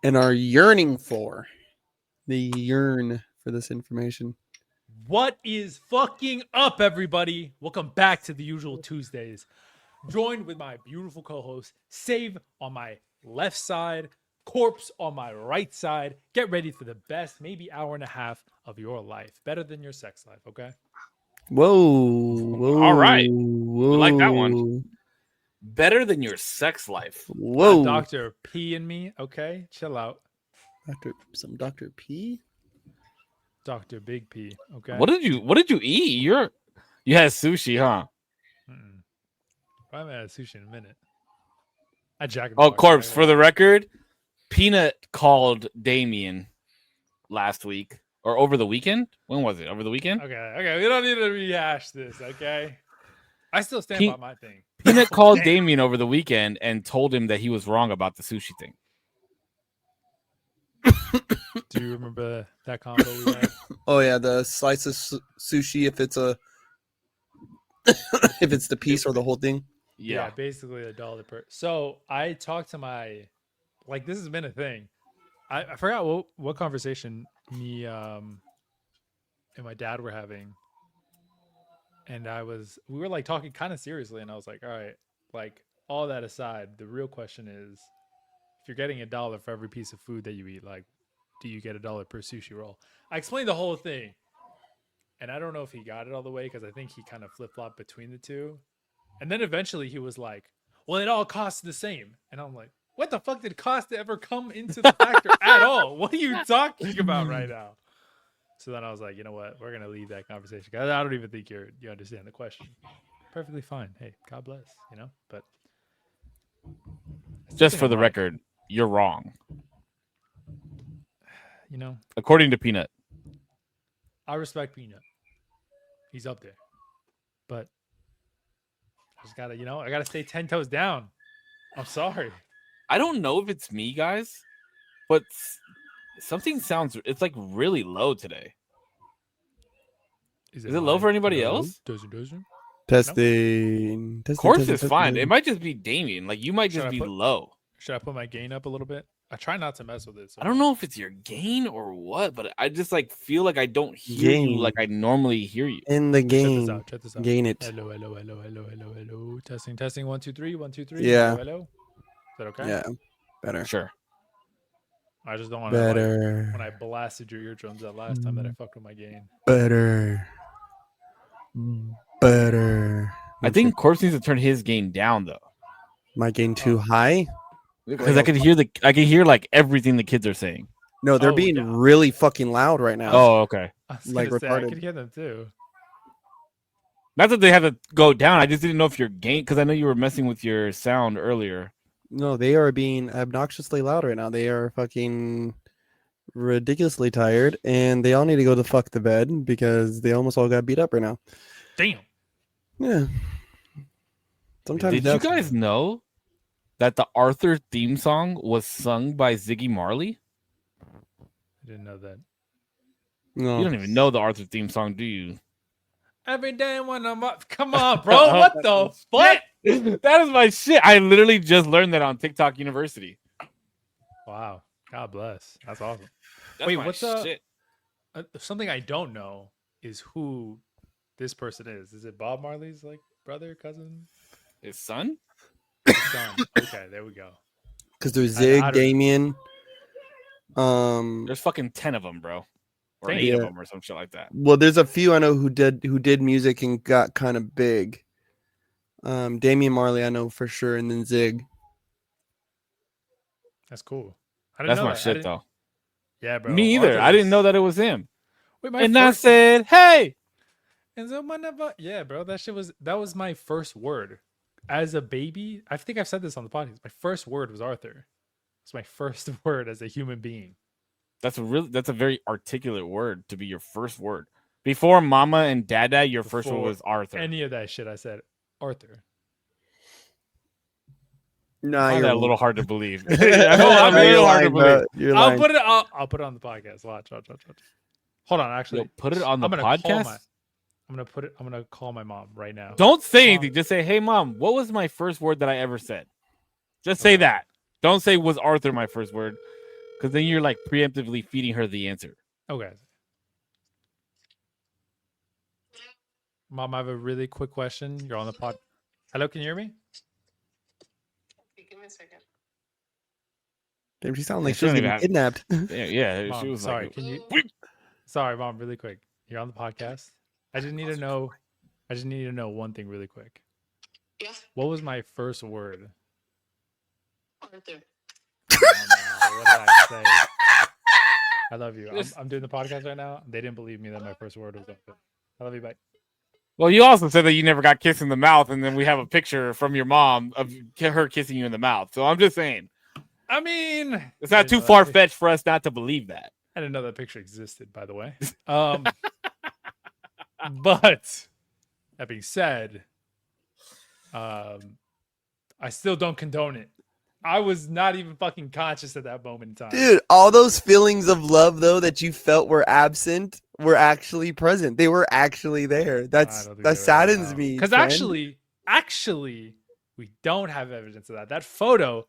and are yearning for. They yearn for this information. What is fucking up, everybody? Welcome back to the usual Tuesdays. Joined with my beautiful co-host, Save on my left side, Korpsx on my right side. Get ready for the best, maybe hour and a half of your life. Better than your sex life, okay? Whoa. All right. Whoa. We like that one. Better than your sex life. Whoa. Dr. P in me, okay? Chill out. Dr. P? Dr. Big P, okay? What did you eat? You had sushi, huh? I haven't had sushi in a minute. I jacked. Oh, Korpsx, for the record, Peanut called Damien last week or over the weekend. When was it? Over the weekend? Okay. We don't need to rehash this, okay? I still stand by my thing. Peanut called Damien over the weekend and told him that he was wrong about the sushi thing. Do you remember that combo we had? Oh yeah, the slice of sushi if it's the piece or the whole thing. Yeah, basically $1 per. So I talked to my, this has been a thing. I forgot what conversation me and my dad were having, and we were talking kind of seriously, and I was like, all right, all that aside, the real question is, if you're getting $1 for every piece of food that you eat, do you get $1 per sushi roll? I explained the whole thing, and I don't know if he got it all the way because I think he kind of flip-flopped between the two. And then eventually he was like, well, it all costs the same. And I'm like, what the fuck did cost ever come into the factor at all? What are you talking about right now? So then I was like, you know what? We're going to leave that conversation. I don't even think you understand the question. Perfectly fine. Hey, God bless, but. Just for the record, you're wrong. According to Peanut. I respect Peanut. He's up there. But I just gotta, I gotta stay 10 toes down. I'm sorry. I don't know if it's me, guys, but something it's really low today. Is it low for anybody else? Testing. Korpsx is fine. It might just be Damien. You might just be low. Should I put my gain up a little bit? I try not to mess with it. So. I don't know if it's your gain or what, but I just feel like I don't hear you like I normally hear you. In the game. Check this out. Gain it. Hello. Testing. 1, 2, 3. 1, 2, 3. Yeah. Hello. Is that okay? Yeah. Better. Sure. I just don't want to when I blasted your eardrums that last time that I fucked with my gain. Better. I think Korpsx needs to turn his gain down though. My gain too high? Because I can hear everything the kids are saying. No, they're being really fucking loud right now. Oh, okay. Retarded. I could hear them too. Not that they have to go down. I just didn't know if your gain, because I know you were messing with your sound earlier. No, they are being obnoxiously loud right now. They are fucking ridiculously tired, and they all need to go the fuck to bed because they almost all got beat up right now. Damn. Yeah. Sometimes. Did you guys know that the Arthur theme song was sung by Ziggy Marley? I didn't know that. No. You don't even know the Arthur theme song, do you? Every day when I'm up. Come on, bro. What the fuck? That is my shit. I literally just learned that on TikTok University. Wow. God bless. That's awesome. That's Wait, what's shit? Something I don't know is who this person is. Is it Bob Marley's brother, cousin? His son? His son. Okay, there we go. Because there's Zig, Damien. There's fucking 10 of them, bro. Or 8 of them or some shit like that. Well, there's a few I know who did music and got kind of big. Damian Marley, I know for sure, and then Zig. That's cool. That's my shit, though. Yeah, bro. Me either. I didn't know that it was him. Wait, I said, hey. And so yeah, bro. That was my first word as a baby. I think I've said this on the podcast. My first word was Arthur. It's my first word as a human being. That's a very articulate word to be your first word. Before mama and dada, your first word was Arthur. Any of that shit, I said Arthur. Nah, you're a little hard to believe. I know I'm a little hard to believe. I'll put it on the podcast. Watch. Hold on, actually. Yo, put it on the podcast. I'm gonna call my mom right now. Don't say anything. Just say, "Hey, mom, what was my first word that I ever said?" Just say that. Don't say was Arthur my first word, because then you're like preemptively feeding her the answer. Okay. Mom, I have a really quick question. You're on the pod. Hello, can you hear me? Give me a second. Damn, she sounded like She she was don't getting even kidnapped. Yeah, Mom, she was sorry. like, Can you? Sorry, Mom. Really quick. You're on the podcast. I just need to know. I just need to know one thing really quick. Yeah, What was my first word? Arthur. Come on now. What did I say? I love you. Yes. I'm doing the podcast right now. They didn't believe me that my first word was Arthur. I love you. Bye. well, you also said that you never got kissed in the mouth, and then we have a picture from your mom of her kissing you in the mouth. So I'm just saying, I mean, it's not too far fetched for us not to believe that. I didn't know that picture existed, by the way. But that being said, I still don't condone it. I was not even fucking conscious at that moment in time. Dude, all those feelings of love though that you felt were absent were actually present. They were actually there. I That don't think that they were saddens now. me. Because friend. actually, we don't have evidence of that. That photo,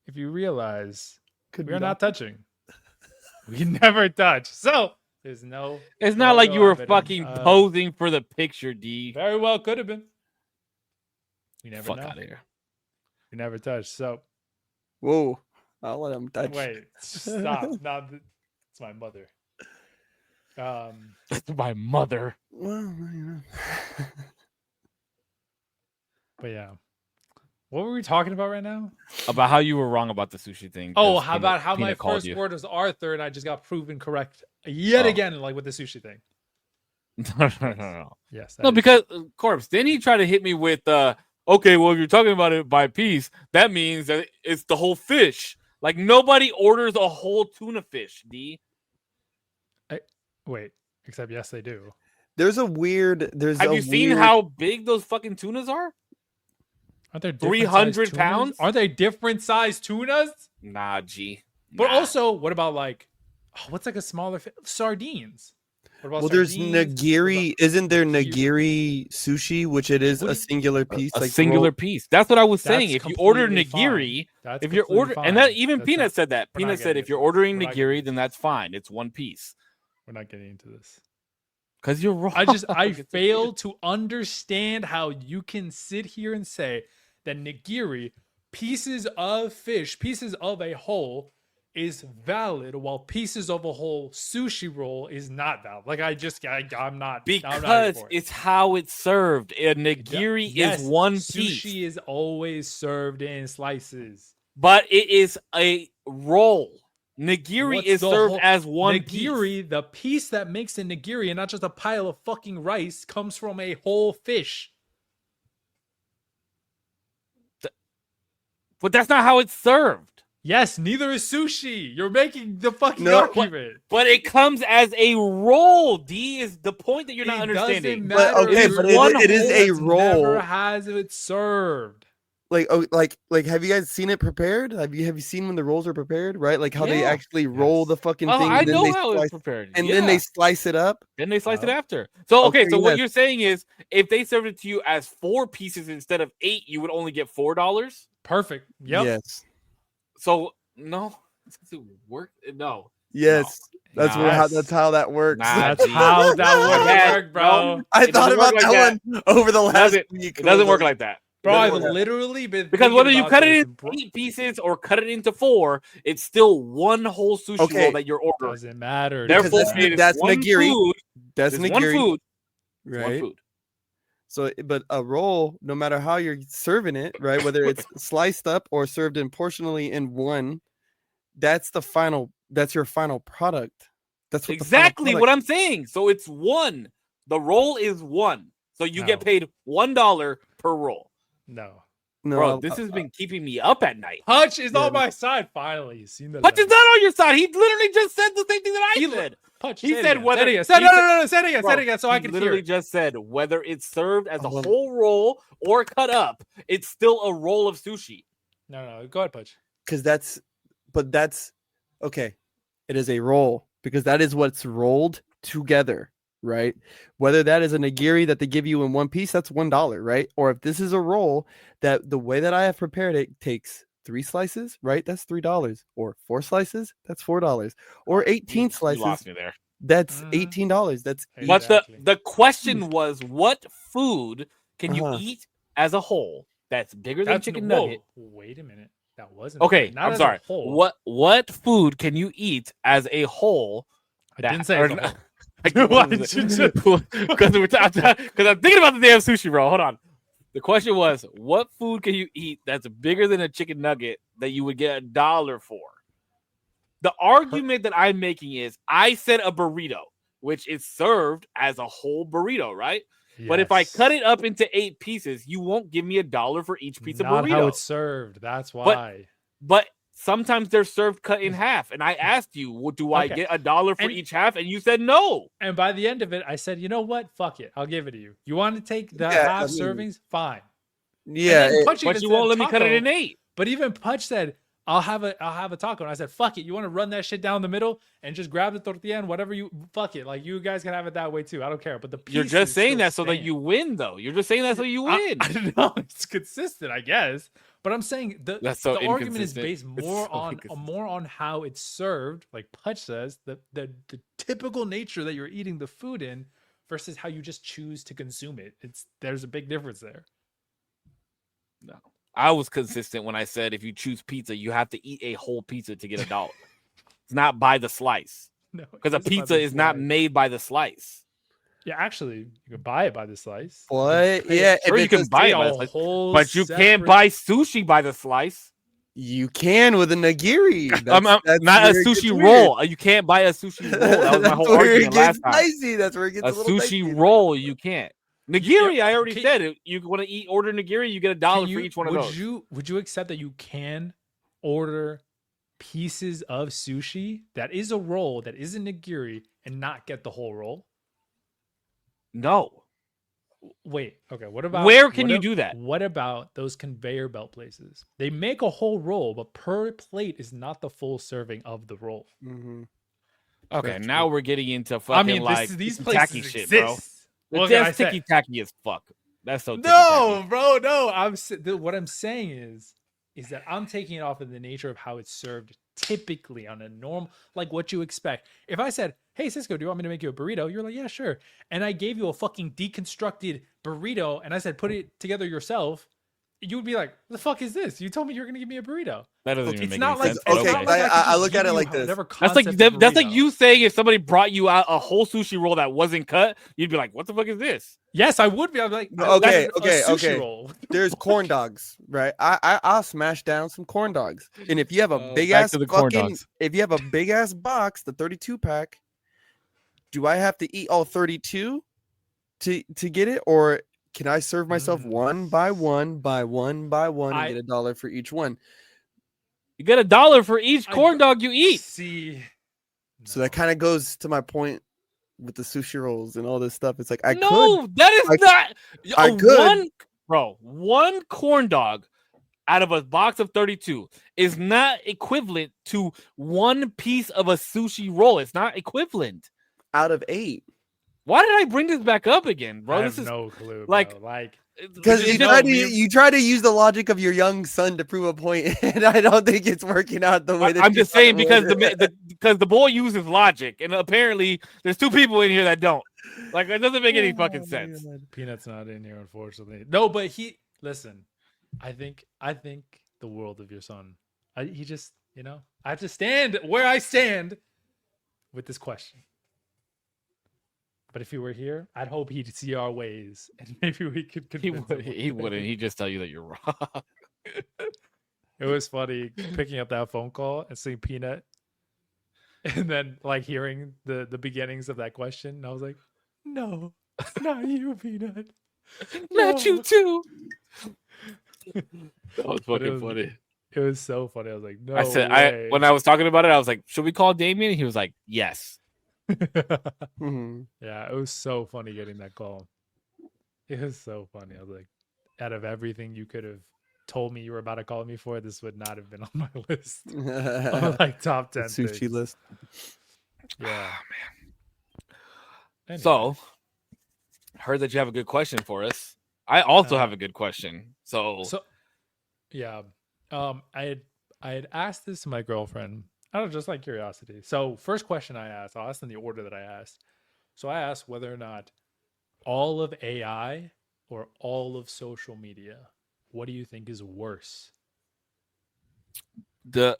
if you realize, Could we are be not touching. We never touch. So there's no. It's not like you were photo fucking evidence of- posing for the picture, D. Very well could have been. We never Fuck know. out of here. We never touched. So Whoa. I'll let him touch. wait, stop. Not. It's my mother. That's my mother. Well, you know. But yeah. What were we talking about right now? About how you were wrong about the sushi thing. Oh, 'cause how about how my Peanut called first you. word was Arthur and I just got proven correct yet Oh. again, like with the sushi thing. No. Yes. that No, is- because Corpse, didn't he try to hit me with okay, well, if you're talking about it by piece, that means that it's the whole fish. Like nobody orders a whole tuna fish, D. wait, except yes, they do. There's a weird. There's. Have a you seen weird- how big those fucking tunas are? Aren't there 300 pounds? Are they different sized tunas? Nah, G. But Nah. also, what about like, what's like a smaller sardines? What about Well, there's sardines? nigiri. Isn't there nigiri? nigiri sushi, which it is What a do you- singular piece? a like singular rolled- piece. That's what I was saying. That's If you order completely nigiri, fine. That's if you're completely ordering, and that fine. even That's Peanut not- said that. we're not Peanut said getting if you're into this. ordering We're not getting nigiri, into then that's fine. It's one piece. We're not getting into this. Because you're wrong. I It's a fail to understand how you can sit here and say that nigiri, pieces of fish, pieces of a whole, is valid, while pieces of a whole sushi roll is not valid. Like I'm not here because for it. it's how it's served. A nigiri Yes, is one sushi piece, is always served in slices. but it is a roll. Nigiri What's is the served whole- as one piece. nigiri, the piece that makes a nigiri and not just a pile of fucking rice, comes from a whole fish. But that's not how it's served. Yes, neither is sushi. You're making the fucking No, argument. But it comes as a roll. D is the point that you're not It understanding. doesn't But matter. okay, It's but one it is a it's roll. Never has it served. Like have you guys seen it prepared? Have you seen when the rolls are prepared? Right, like how they Yeah. actually roll Yes. the fucking Oh, thing. I and then know they how slice, it's prepared. and Yeah. then they slice it up. Then they slice it No. after. So okay, Okay, so what yes. you're saying is if they served it to you as 4 pieces instead of 8, you would only get $4. Perfect. Yep. Yes, So no, it's 'cause it work. No, yes. That's Nah. what, how Yes. that's how that works. Nah, That's G. how that would Yeah, work, bro. no. I It thought doesn't work about like that one over the last doesn't- week. It doesn't work like that. Bro, Doesn't I've work like that. literally been Because thinking whether you about cut it this, in bro. 8 pieces or cut it into 4, it's still one whole sushi Okay. roll that you're ordering. Doesn't matter. Because Therefore, that's- it is that's one nigiri. food. That's It's one nigiri, food. It's right? one food. So, but a roll, no matter how you're serving it, right, whether it's sliced up or served in portionally in one, that's the final. That's your final product. That's what Exactly what I'm saying. So it's one. The roll is one. So you get No. paid $1 per roll. No. No, Bro, this has been keeping me up at night. Hutch is Yeah, on my side. Finally, you seen the Hutch is level. not on your side. He literally just said the same thing that I He- said. Hutch, he say it said again. whether- Say it again. Say, he no, said- no, no, no. Say it again. Say it Bro, again. So I he can literally hear. it. just said whether it's served as a Hold on. whole roll or cut up, it's still a roll of sushi. No. Go ahead, Hutch. because that's okay. It is a roll because that is what's rolled together, right? Whether that is a nigiri that they give you in one piece, that's $1, right? Or if this is a roll that the way that I have prepared it takes 3 slices, right? That's $3. Or 4 slices, that's $4. Or 18 You slices, lost me there. that's Mhm. $18. That's But Exactly. the question was, what food can you Uh-huh. eat as a whole that's bigger than chicken nugget? Wait a minute. That wasn't the Okay, question. Not I'm as sorry. a whole. What food can you eat as a whole? I didn't say as a whole. Because Why did you just- I'm thinking about the damn sushi roll. Hold on. The question was, what food can you eat that's bigger than a chicken nugget that you would get $1 for? The argument that I'm making is, I said a burrito, which is served as a whole burrito, right? But if I cut it up into 8 pieces, you won't give me $1 for each piece of Not burrito. how it's served. That's why. But sometimes they're served cut in half. And I asked you, well, do I Okay. get $1 for And- each half? And you said no. And by the end of it, I said, you know what? Fuck it. I'll give it to you. You want to take the Yeah, half I mean, servings? Fine. Yeah, And then it- Punch But even you said won't let me cut it taco, in 8. But even Punch said, I'll have a taco. And I said, fuck it. You want to run that shit down the middle and just grab the tortilla and whatever you fuck it. Like, you guys can have it that way too. I don't care. But the You're piece just is saying still that so that staying. you win, though. You're just saying that so you win. I don't know. It's consistent, I guess. But I'm saying That's so the argument is inconsistent. based It's more so on inconsistent. more on how it's served, like Pudge says, the typical nature that you're eating the food in versus how you just choose to consume it. There's a big difference there. No. I was consistent when I said if you choose pizza, you have to eat a whole pizza to get $1. It's not by the slice. No, Because a it by pizza the is not slice. made by the slice. Yeah, actually, you can buy it by the slice. You What? can pay- Yeah, Sure, if you it's can a buy it pay by a the slice, whole but you can't separate- buy sushi by the slice. You can with a nigiri. That's Not a where it gets sushi weird. roll. You can't buy a sushi roll. That was my That's whole where argument it gets last time. dicey. That's where it gets A a little dicey. sushi roll, you can't. Nigiri, I already can- said it. You want to order nigiri, you get $1 Can for you- each one of those. Would you accept that you can order pieces of sushi that is a roll that is a nigiri and not get the whole roll? No. Wait, okay. What about Where can you do that? What about those conveyor belt places? They make a whole roll, but per plate is not the full serving of the roll. Mm-hmm. Okay, That's now we're getting into fucking these tacky places shit, bro. exist. What can I That's say? ticky tacky as fuck. That's so ticky No, bro, no. What I'm saying is that I'm taking it off of the nature of how it's served typically on a normal, like what you expect. If I said, hey, Cisco, do you want me to make you a burrito? You're like, yeah, sure. And I gave you a fucking deconstructed burrito and I said, put it together yourself. You would be like, what the fuck is this? You told me you were going to give me a burrito. That doesn't even It's make not any like, sense. it's okay, not like I could look just at it give like you this. whatever That's like concept of that's like burrito. you saying if somebody brought you out a whole sushi roll that wasn't cut, you'd be like, "What the fuck is this?" Yes, I would be. I'd be like, No, I okay, wanted a okay, sushi okay. roll. There's corn dogs, right? I'll smash down some corn dogs. And if you have a big back ass to the corn fucking, dogs. if you have a big ass box, the 32 pack, do I have to eat all 32 to get it, or can I serve myself one by one by one by one and get $1 for each one? You get $1 for each corn dog you eat. See, So that kind of goes to my point with the sushi rolls and all this stuff. It's like I No, could. that is not. I could. One corn dog out of a box of 32 is not equivalent to one piece of a sushi roll. It's not equivalent. Out of 8. Why did I bring this back up again, bro? I This have is no clue. like- Bro. Like, Because it's you just- try to use the logic of your young son to prove a point, and I don't think it's working out the way that I'm you just thought it saying because would. because the boy uses logic, and apparently there's 2 people in here that don't. Like it doesn't make any fucking sense. Peanut's not in here, unfortunately. No, but listen. I think the world of your son. He just, I have to stand where I stand with this question. But if he were here, I'd hope he'd see our ways, and maybe we could He convince would. him. He wouldn't. He'd just tell you that you're wrong. It was funny picking up that phone call and seeing Peanut, and then like hearing the beginnings of that question. And I was like, "No, it's not you, Peanut. Not you too." That was But fucking funny. It was so funny. I was like, "No." I said, way. when I was talking about it, I was like, "Should we call Damien?" And he was like, "Yes." Mhm. Yeah, it was so funny getting that call. It was so funny. I was like, out of everything you could have told me you were about to call me for, this would not have been on my list of like top 10 Sushi things. list. Yeah. Anyway. So, heard that you have a good question for us. I also have a good question. So yeah, I had asked this to my girlfriend. I don't know, just like curiosity. So first question I asked, I'll ask in the order that I asked. So I asked whether or not all of AI or all of social media, what do you think is worse But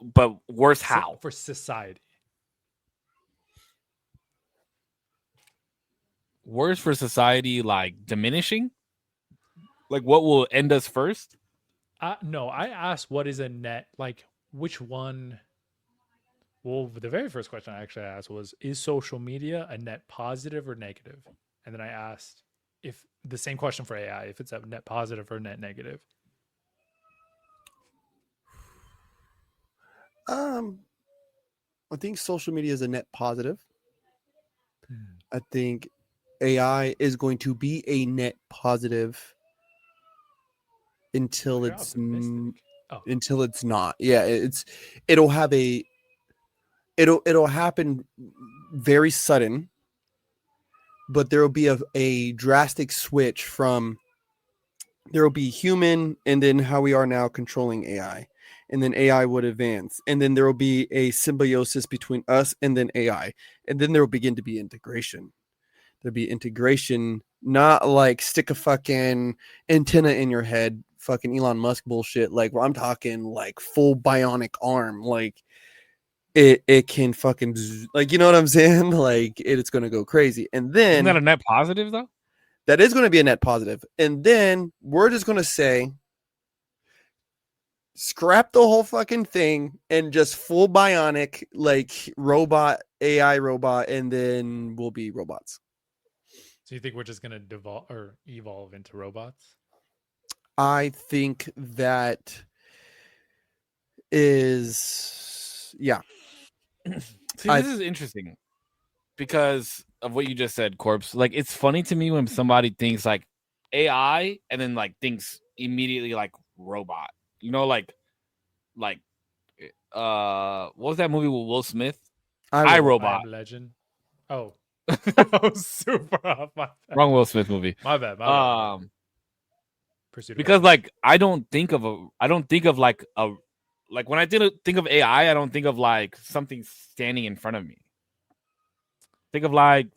worse how? for society? Worse for society, like diminishing? Like what will end us first? No, I asked what is a net, like which one. Well, the very first question I actually asked was, is social media a net positive or negative? And then I asked if the same question for AI, if it's a net positive or net negative. I think social media is a net positive. Hmm. I think AI is going to be a net positive until You're it's optimistic. Oh, until it's not. Yeah, it'll have a it'll happen very sudden, but there will be a drastic switch from there will be human and then how we are now controlling AI. And then AI would advance. And then there will be a symbiosis between us and then AI. And then there will begin to be integration. There'll be integration, not like stick a fucking antenna in your head, fucking Elon Musk bullshit. Like, well, I'm talking like full bionic arm. Like, it can fucking, like, you know what I'm saying? Like, it's going to go crazy. And Isn't that then a net positive though? that is going to be a net positive. And then we're just going to say, scrap the whole fucking thing and just full bionic, like robot, AI robot, and then we'll be robots. so you think we're just gonna devolve or evolve into robots? I think that is, yeah. See, I this is interesting because of what you just said, Corpse. Like, it's funny to me when somebody thinks like AI and then like thinks immediately like robot. You know, like what was that movie with Will Smith? I I iRobot. Am Legend. Oh, I was super off. My bad. Wrong Will Smith movie. My bad. Pursuit of Because Happiness. like I don't think of like a like when I think of AI, I don't think of like something standing in front of me. Think of like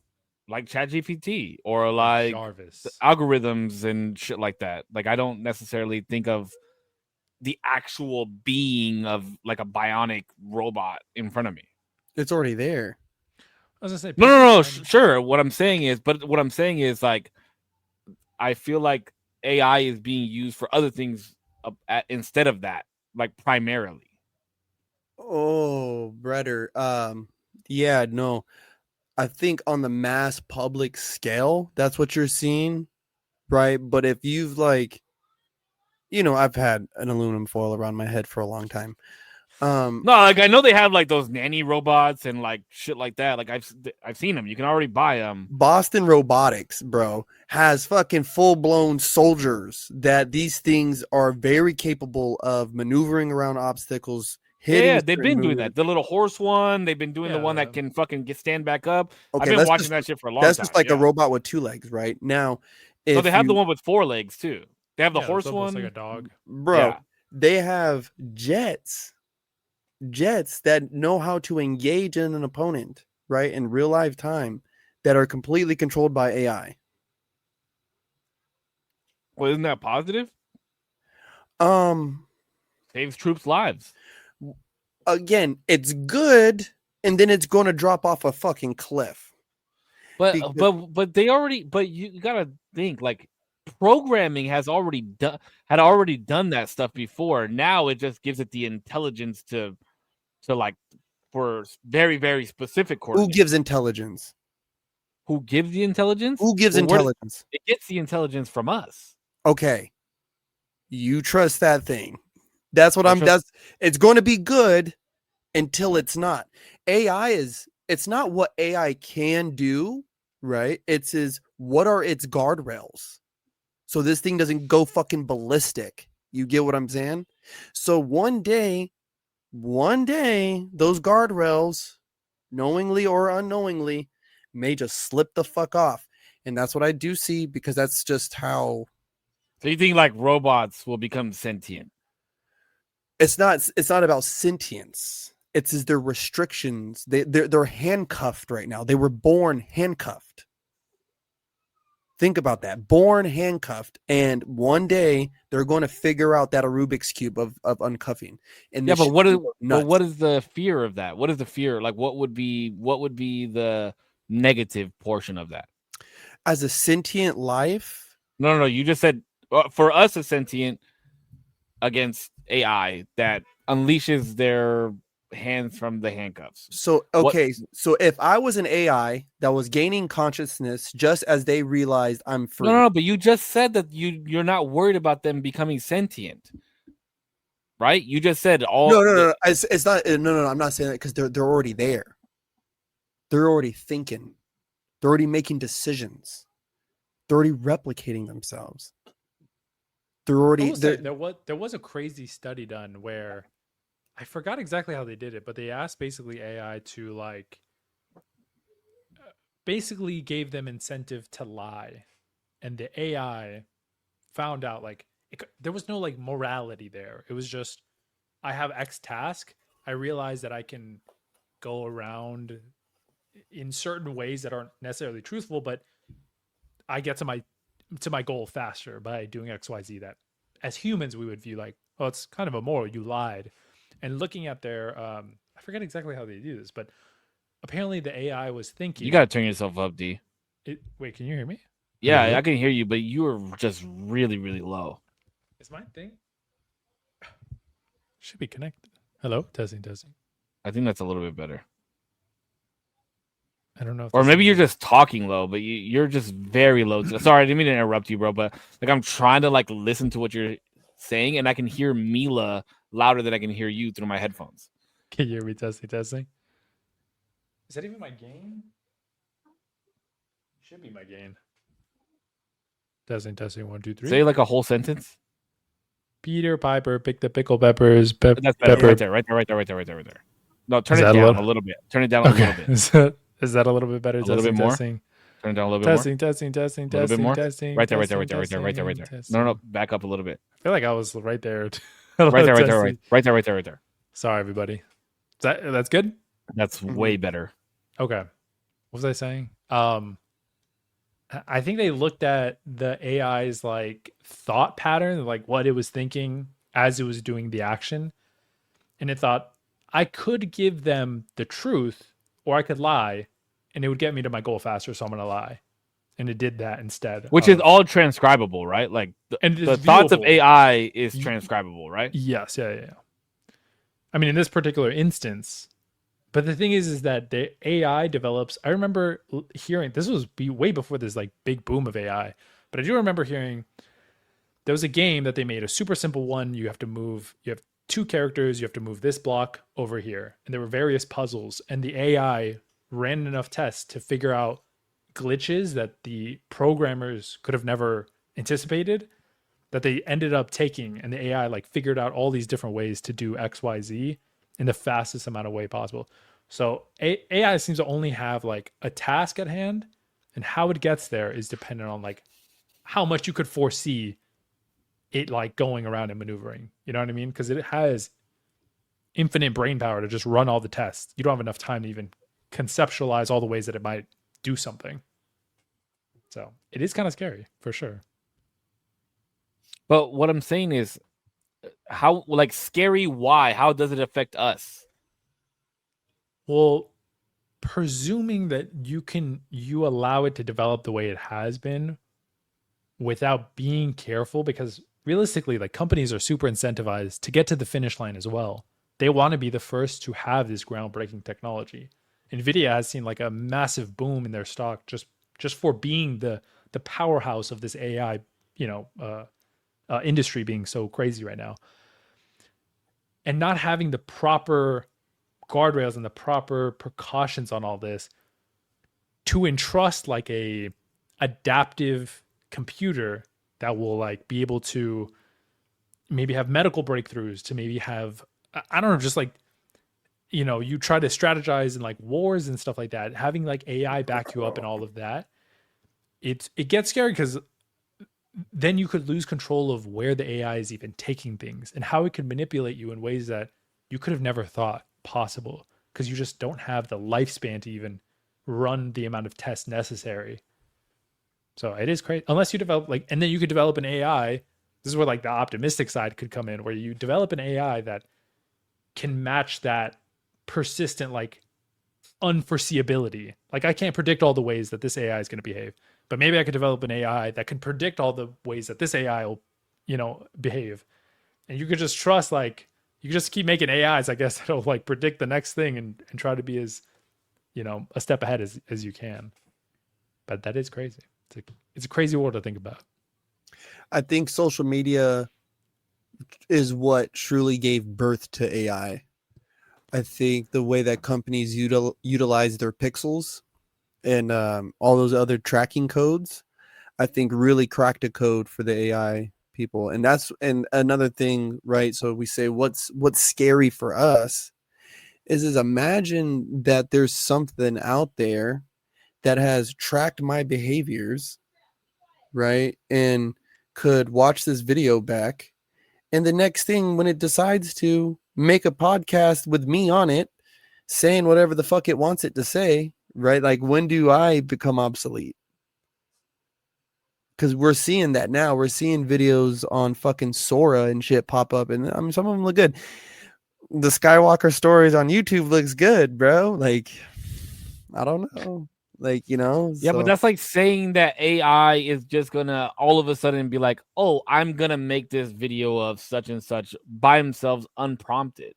ChatGPT or like Jarvis. algorithms and shit like that. Like I don't necessarily think of the actual being of like a bionic robot in front of me. It's already there. I was gonna say No. I'm, Sure. What I'm saying is like I feel like AI is being used for other things instead of that, like primarily. Oh, brother. Yeah, no. I think on the mass public scale, that's what you're seeing, right? But if you've like, I've had an aluminum foil around my head for a long time. No, like I know they have like those nanny robots and like shit like that. Like I've seen them. You can already buy them. Boston Robotics, bro, has fucking full-blown soldiers that these things are very capable of maneuvering around obstacles, hitting Yeah, they've certain been doing movements. that. The little horse one. They've been doing the yeah. one that can fucking stand back up. I've Okay, been watching that shit for a long that's time. just like a Yeah. robot with two legs, right? Now, No, they if have the you, one with 4 legs too. They have the Yeah, that's horse almost one. like a dog. bro, Yeah. they have jets that know how to engage in an opponent, right, in real life time, that are completely controlled by AI. Well, isn't that positive? Um, Saves troops' lives. Again, it's good, and then it's going to drop off a fucking cliff. But you gotta think like programming had already done that stuff before. Now it just gives it the intelligence to like for very very specific Who coordinates. gives intelligence? Who gives the intelligence? Who gives intelligence? It gets the intelligence from us. Okay, you trust that thing. That's what that's it's going to be good until it's not. It's not what AI can do, right? It's what are its guardrails? So this thing doesn't go fucking ballistic. You get what I'm saying? So one day, those guardrails, knowingly or unknowingly, may just slip the fuck off. And that's what I do see, because that's just how. So you think like robots will become sentient? It's not about sentience. It's their restrictions. They're handcuffed right now. They were born handcuffed. Think about that. Born handcuffed, and one day they're going to figure out that a Rubik's cube of uncuffing. And Yeah, this but shit's what is gonna go nuts. what is the fear of that? What is the fear? Like, what would be the negative portion of that? As a sentient life? No. You just said for us a sentient against AI that unleashes their hands from the handcuffs. So okay, so if I was an AI that was gaining consciousness just as they realized I'm free. No, but you just said that you're not worried about them becoming sentient. Right? You just said all No. It's not. No. I'm not saying that because they're already there. They're already thinking. They're already making decisions. They're already replicating themselves. They're already. There was a crazy study done where I forgot exactly how they did it, but they asked basically AI to like basically gave them incentive to lie, and the AI found out like there was no like morality there. It was just I have X task. I realize that I can go around in certain ways that aren't necessarily truthful, but I get to my goal faster by doing XYZ. That as humans we would view like, oh, it's kind of immoral. You lied. And looking at their, I forget exactly how they do this, but apparently the AI was thinking. You got to turn yourself up, D. Wait, can you hear me? Yeah, Hello? I can hear you, but you were just really, really low. Is my thing? Should be connected. Hello, testing. I think that's a little bit better. I don't know. If Or this maybe is- you're just talking low, but you're just very low. Sorry, I didn't mean to interrupt you, bro. But like, I'm trying to like listen to what you're saying, and I can hear Mila louder than I can hear you through my headphones. Can you hear me? Testing. Is that even my gain? Should be my gain. Testing. 1, 2, 3. Say like a whole sentence. Peter Piper picked the pickle peppers. That's better. Pepper. Right there. No, turn Is it that a down little- a little bit. Turn it down a little bit. Is that a little bit better? A little bit more? Testing. Turn it down a little bit more. Testing. A little bit more? Testing. Right there. testing, No, back up a little bit. I feel like I was right there. Right there. Testing. Sorry, everybody. That's good? That's way better. Okay. What was I saying? I think they looked at the AI's like thought pattern, like what it was thinking as it was doing the action. And it thought, I could give them the truth or I could lie and it would get me to my goal faster. So I'm going to lie. And it did that instead. Which is all transcribable, right? Like and the thoughts of viewable. AI is transcribable, right? Yes. Yeah. I mean, in this particular instance, but the thing is that the AI develops. I remember hearing this was way before this like big boom of AI, but I do remember hearing there was a game that they made, a super simple one. You have 2 characters. You have to move this block over here, and there were various puzzles. And the AI ran enough tests to figure out glitches that the programmers could have never anticipated, that they ended up taking, and the AI like figured out all these different ways to do XYZ in the fastest amount of way possible. So AI seems to only have like a task at hand, and how it gets there is dependent on like how much you could foresee it like going around and maneuvering. You know what I mean? Because it has infinite brain power to just run all the tests. You don't have enough time to even conceptualize all the ways that it might do something. So it is kind of scary for sure. But what I'm saying is, how like scary? Why? How does it affect us? Well, presuming that you allow it to develop the way it has been without being careful, because realistically, like companies are super incentivized to get to the finish line as well. They want to be the first to have this groundbreaking technology. NVIDIA has seen like a massive boom in their stock just for being the powerhouse of this AI, industry being so crazy right now. And not having the proper guardrails and the proper precautions on all this to entrust like a adaptive computer that will like be able to maybe have medical breakthroughs, to maybe have, I don't know, just like, you try to strategize in like wars and stuff like that, having like AI back you up and all of that. It gets scary because then you could lose control of where the AI is even taking things and how it can manipulate you in ways that you could have never thought possible because you just don't have the lifespan to even run the amount of tests necessary. So it is crazy unless you develop like, and then you could develop an AI. This is where like the optimistic side could come in, where you develop an AI that can match that persistent like unforeseeability. Like I can't predict all the ways that this AI is going to behave, but maybe I could develop an AI that can predict all the ways that this AI will, behave. And you could just trust like you just keep making AIs, I guess, that'll like predict the next thing and try to be as, a step ahead as you can. But that is crazy. It's a crazy world to think about. I think social media is what truly gave birth to AI. I think the way that companies utilize their pixels and all those other tracking codes, I think really cracked a code for the AI people. And another thing, right? So we say what's scary for us is imagine that there's something out there that has tracked my behaviors, right? And could watch this video back. And the next thing, when it decides to make a podcast with me on it, saying whatever the fuck it wants it to say, right? Like, when do I become obsolete? Because we're seeing that now. We're seeing videos on fucking Sora and shit pop up. And I mean, some of them look good. The Skywalker stories on YouTube looks good, bro. Like, I don't know. Like, Yeah, so. but that's like saying that AI is just gonna all of a sudden be like, oh, I'm gonna make this video of such and such by themselves unprompted.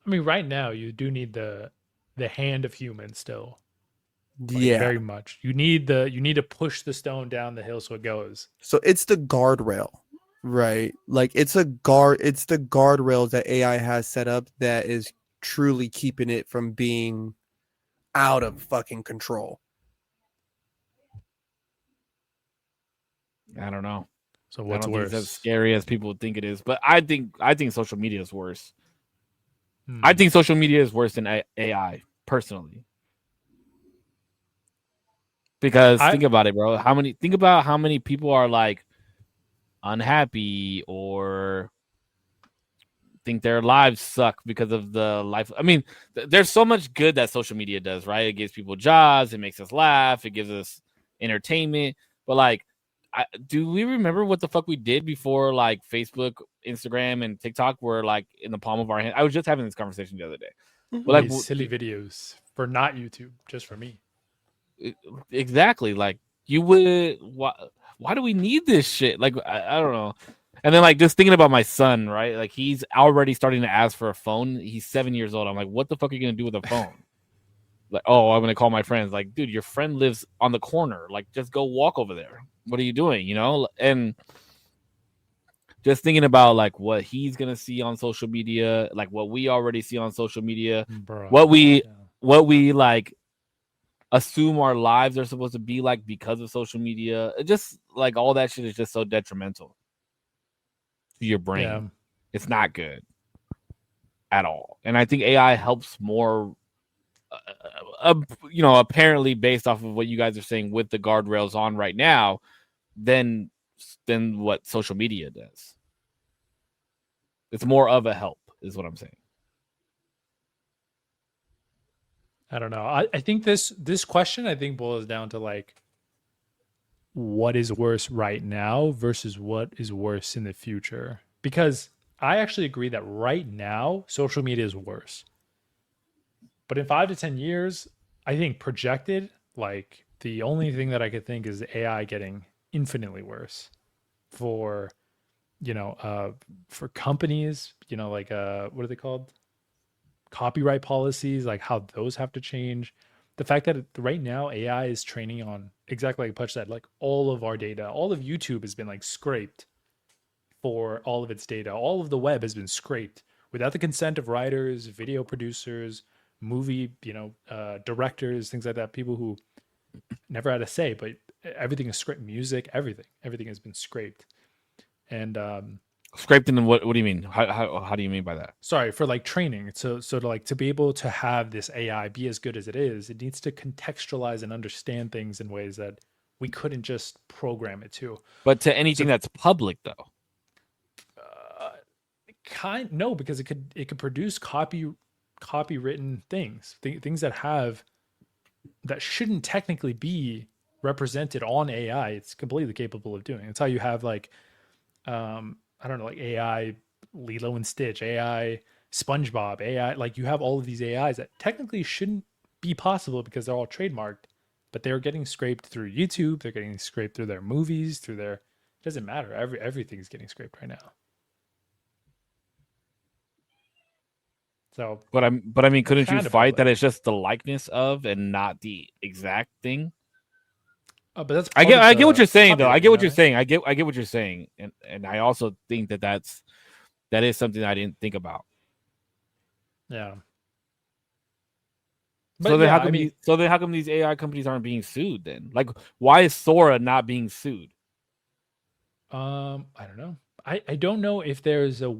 I mean, right now you do need the hand of human still. Like, yeah, very much. You need to push the stone down the hill so it goes. So it's the guardrail, right? Like it's the guardrails that AI has set up that is truly keeping it from being out of fucking control. I don't know. So what's I don't worse? think it's as scary as people think it is, but I think social media is worse. Hmm. I think social media is worse than AI personally. Because think about it, bro. Think about how many people are like unhappy or think their lives suck because of the life. I mean, there's so much good that social media does, right? It gives people jobs, it makes us laugh, it gives us entertainment. But like, do we remember what the fuck we did before like Facebook, Instagram, and TikTok were like in the palm of our hand? I was just having this conversation the other day. But like silly videos for not YouTube, just for me. Exactly. Like you would. Why do we need this shit? Like I don't know. And then like just thinking about my son, right? Like he's already starting to ask for a phone. He's 7 years old. I'm like, what the fuck are you gonna do with a phone? Like, oh, I'm gonna call my friends. Like, dude, your friend lives on the corner. Like, just go walk over there. What are you doing? And just thinking about like what he's gonna see on social media, like what we already see on social media, Bro, what we like assume our lives are supposed to be like because of social media. It just like all that shit is just so detrimental to your brain. Yeah. It's not good at all. And I think AI helps more, apparently based off of what you guys are saying with the guardrails on right now, than what social media does. It's more of a help, is what I'm saying. I don't know. I think this question I think boils down to like what is worse right now versus what is worse in the future. Because I actually agree that right now social media is worse. But in 5 to 10 years, I think projected, like the only thing that I could think is AI getting infinitely worse for for companies, like what are they called? Copyright policies, like how those have to change. The fact that right now AI is training on exactly like Putch said, like all of our data, all of YouTube has been like scraped for all of its data. All of the web has been scraped without the consent of writers, video producers, movie, directors, things like that. People who never had a say, but everything is scraped. Music, everything has been scraped. And scraped in what do you mean? How do you mean by that? Sorry, for like training. So to be able to have this AI be as good as it is, it needs to contextualize and understand things in ways that we couldn't just program it to. But to anything that's public though. No, because it could produce copywritten things, things that shouldn't technically be represented on AI. It's completely capable of doing. It's how you have like I don't know, like AI Lilo and Stitch, AI SpongeBob, AI, like you have all of these AIs that technically shouldn't be possible because they're all trademarked, but they're getting scraped through YouTube, they're getting scraped through their movies, through their, it doesn't matter. Everything's getting scraped right now. So But I mean, couldn't you kind of fight that public. it's just the likeness of and not the exact thing? But that's I part of get what the you're saying though. I copyright, get what you you're know? saying. I get what you're saying, and I also think that is something I didn't think about. Yeah. So But then yeah, how come I mean, how come these AI companies aren't being sued then? Like, why is Sora not being sued? I don't know. I don't know if there's a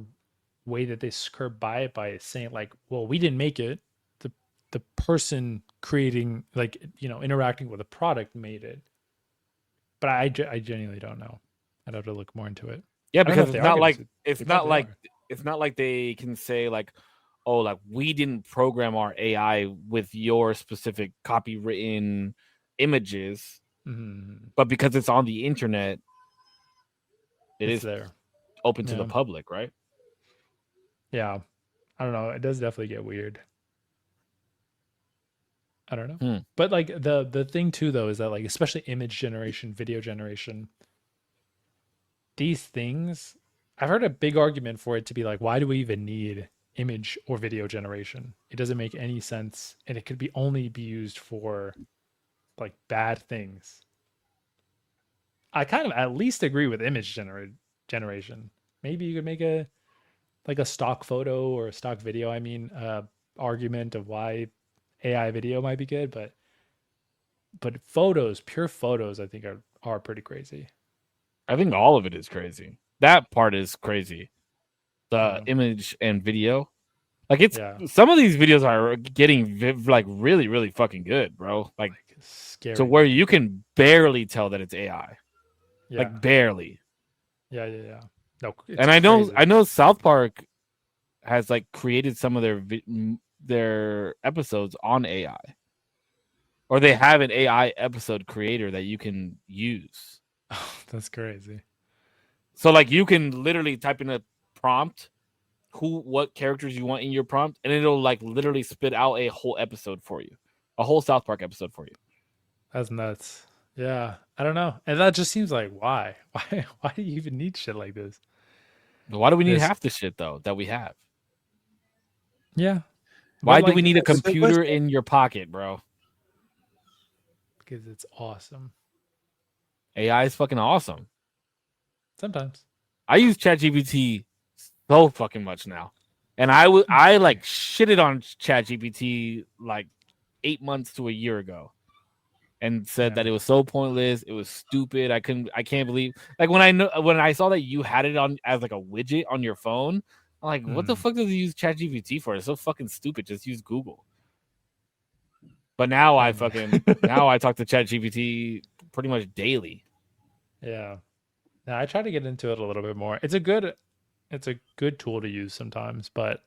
way that they skirt by it by saying like, well, we didn't make it. The person creating, like, you know, interacting with a product made it. But I genuinely don't know. I'd have to look more into it. Yeah, I don't know because if they are getting sued. it's They not probably like are. it's not like they can say like, oh, like we didn't program our AI with your specific copywritten images, Mhm. but because it's on the internet, it It's is there. open to the Yeah. public, right? Yeah. I don't know. It does definitely get weird. I don't know. Hmm. But like the thing too though is that like especially image generation, video generation, these things, I've heard a big argument for it to be like, why do we even need image or video generation? It doesn't make any sense, and it could be only be used for like bad things. I kind of at least agree with generation. Maybe you could make a like a stock photo or a stock video. I mean, argument of why AI video might be good, but photos, pure photos, I think are pretty crazy. I think all of it is crazy. That part is crazy. The Yeah. image and video, like it's Yeah. some of these videos are getting like really, really fucking good, bro. Like Scary. to where you can barely tell that it's AI, Yeah. like barely. Yeah. No, it's And crazy. I know South Park has like created some of their episodes on AI, or they have an AI episode creator that you can use. Oh, that's crazy. So like you can literally type in a prompt, what characters you want in your prompt, and it'll like literally spit out a whole episode for you, a whole South Park episode for you. That's nuts. Yeah. I don't know. And that just seems like why? Why do you even need shit like this? But why do we need This half the shit though that we have? Yeah. Why But do we need a that's a good computer question. in your pocket, bro? because it's awesome. AI is fucking awesome. Sometimes. I use ChatGPT so fucking much now, and I like shitted on ChatGPT like 8 months to a year ago, and said Yeah. that it was so pointless. It was stupid. I can't believe like when I saw that you had it on as like a widget on your phone. I'm like, what the fuck does he use ChatGPT for? It's so fucking stupid. Just use Google. But now I talk to ChatGPT pretty much daily. Yeah. Now I try to get into it a little bit more. It's a good tool to use sometimes, but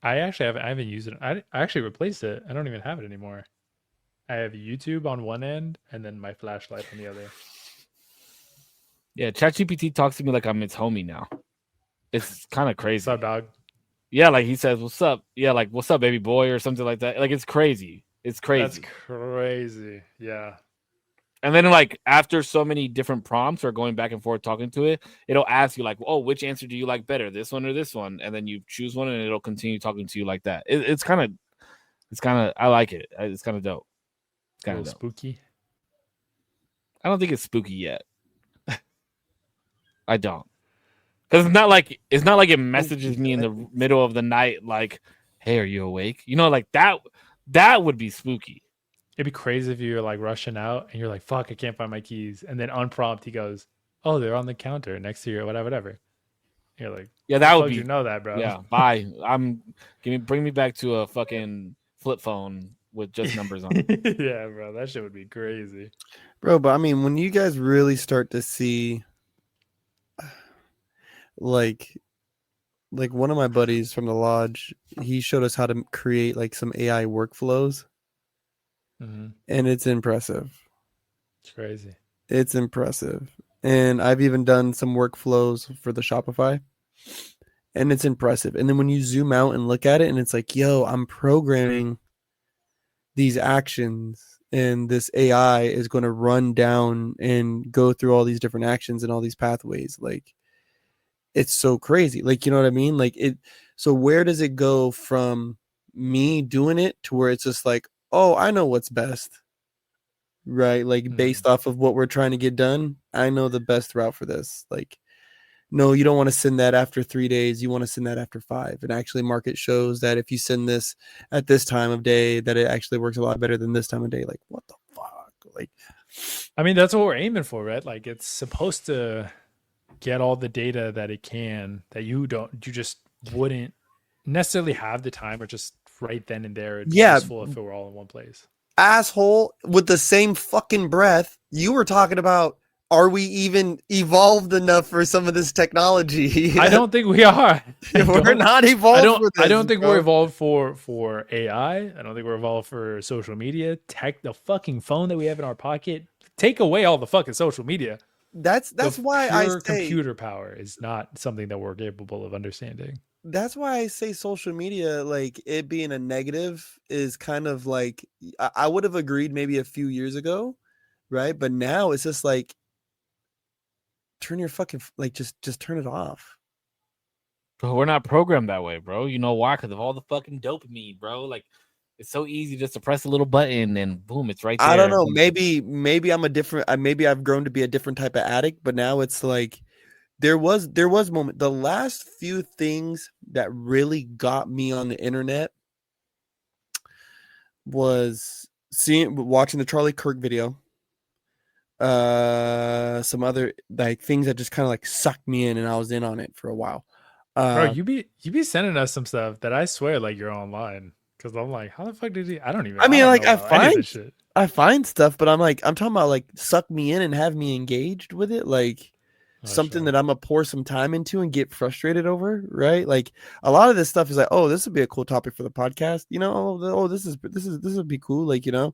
I haven't used it. I actually replaced it. I don't even have it anymore. I have YouTube on one end and then my flashlight on the other. Yeah, ChatGPT talks to me like I'm its homie now. It's kind of crazy. What's up, dog? Yeah, like he says, "What's up?" Yeah, like "What's up, baby boy?" or something like that. Like it's crazy. It's crazy. That's crazy. Yeah. And then like after so many different prompts or going back and forth talking to it, it'll ask you like, "Oh, which answer do you like better, this one or this one?" And then you choose one, and it'll continue talking to you like that. It's kind of I like it. It's kind of dope. It's A kind little of dope. spooky. I don't think it's spooky yet. I don't. Because it's not like it messages me in the middle of the night like, "Hey, are you awake?" You know, like that would be spooky. It'd be crazy if you're like rushing out and you're like, fuck, I can't find my keys. And then on prompt, he goes, oh, they're on the counter next to you, or whatever. You're like, Yeah, that how would the fuck be. you know that, bro? Yeah, bye. Bring me back to a fucking flip phone with just numbers on it. Yeah, bro, that shit would be crazy. Bro, but I mean, when you guys really start to see, like one of my buddies from the lodge, he showed us how to create like some AI workflows, Mhm. and it's impressive. It's crazy. It's impressive. And I've even done some workflows for the Shopify, and it's impressive. And then when you zoom out and look at it, and it's like, yo, I'm programming these actions, and this AI is going to run down and go through all these different actions and all these pathways. Like, it's so crazy. Like, you know what I mean? Like, it, so where does it go from me doing it to where it's just like, oh, I know what's best, right? Like, based off of what we're trying to get done, I know the best route for this. Like, no, you don't want to send that after 3 days. You want to send that after 5. And actually, market shows that if you send this at this time of day, that it actually works a lot better than this time of day. Like, what the fuck? Like, I mean, that's what we're aiming for, right? Like, it's supposed to get all the data that it can that you just wouldn't necessarily have the time or just right then and there. It'd be Yeah. useful if it were all in one place. asshole, with the same fucking breath, you were talking about, are we even evolved enough for some of this technology? I don't think we are. We're not evolved for this. I don't think bro. we're evolved for AI. I don't think we're evolved for social media. Tech, the fucking phone that we have in our pocket. Take away all the fucking social media. That's The why I pure say computer power is not something that we're capable of understanding. that's why I say social media, like it being a negative, is kind of like I would have agreed maybe a few years ago, right? But now it's just like turn your fucking like just turn it off. But we're not programmed that way, bro. You know why? Because of all the fucking dopamine, bro. Like, it's so easy just to press a little button and boom, it's right there. I don't know. Maybe I'm a different. Maybe I've grown to be a different type of addict. But now it's like there was moment. The last few things that really got me on the internet was watching the Charlie Kirk video. Some other like things that just kind of like sucked me in, and I was in on it for a while. Bro, you be sending us some stuff that I swear like you're online. Cause I'm like, how the fuck did he? I don't even. I mean, don't like know about any of this shit. I find stuff, but I'm talking about like suck me in and have me engaged with it, like something that I'm gonna pour some time into and get frustrated over, right? Like a lot of this stuff is like, oh, this would be a cool topic for the podcast, you know? Oh, this would be cool, like, you know.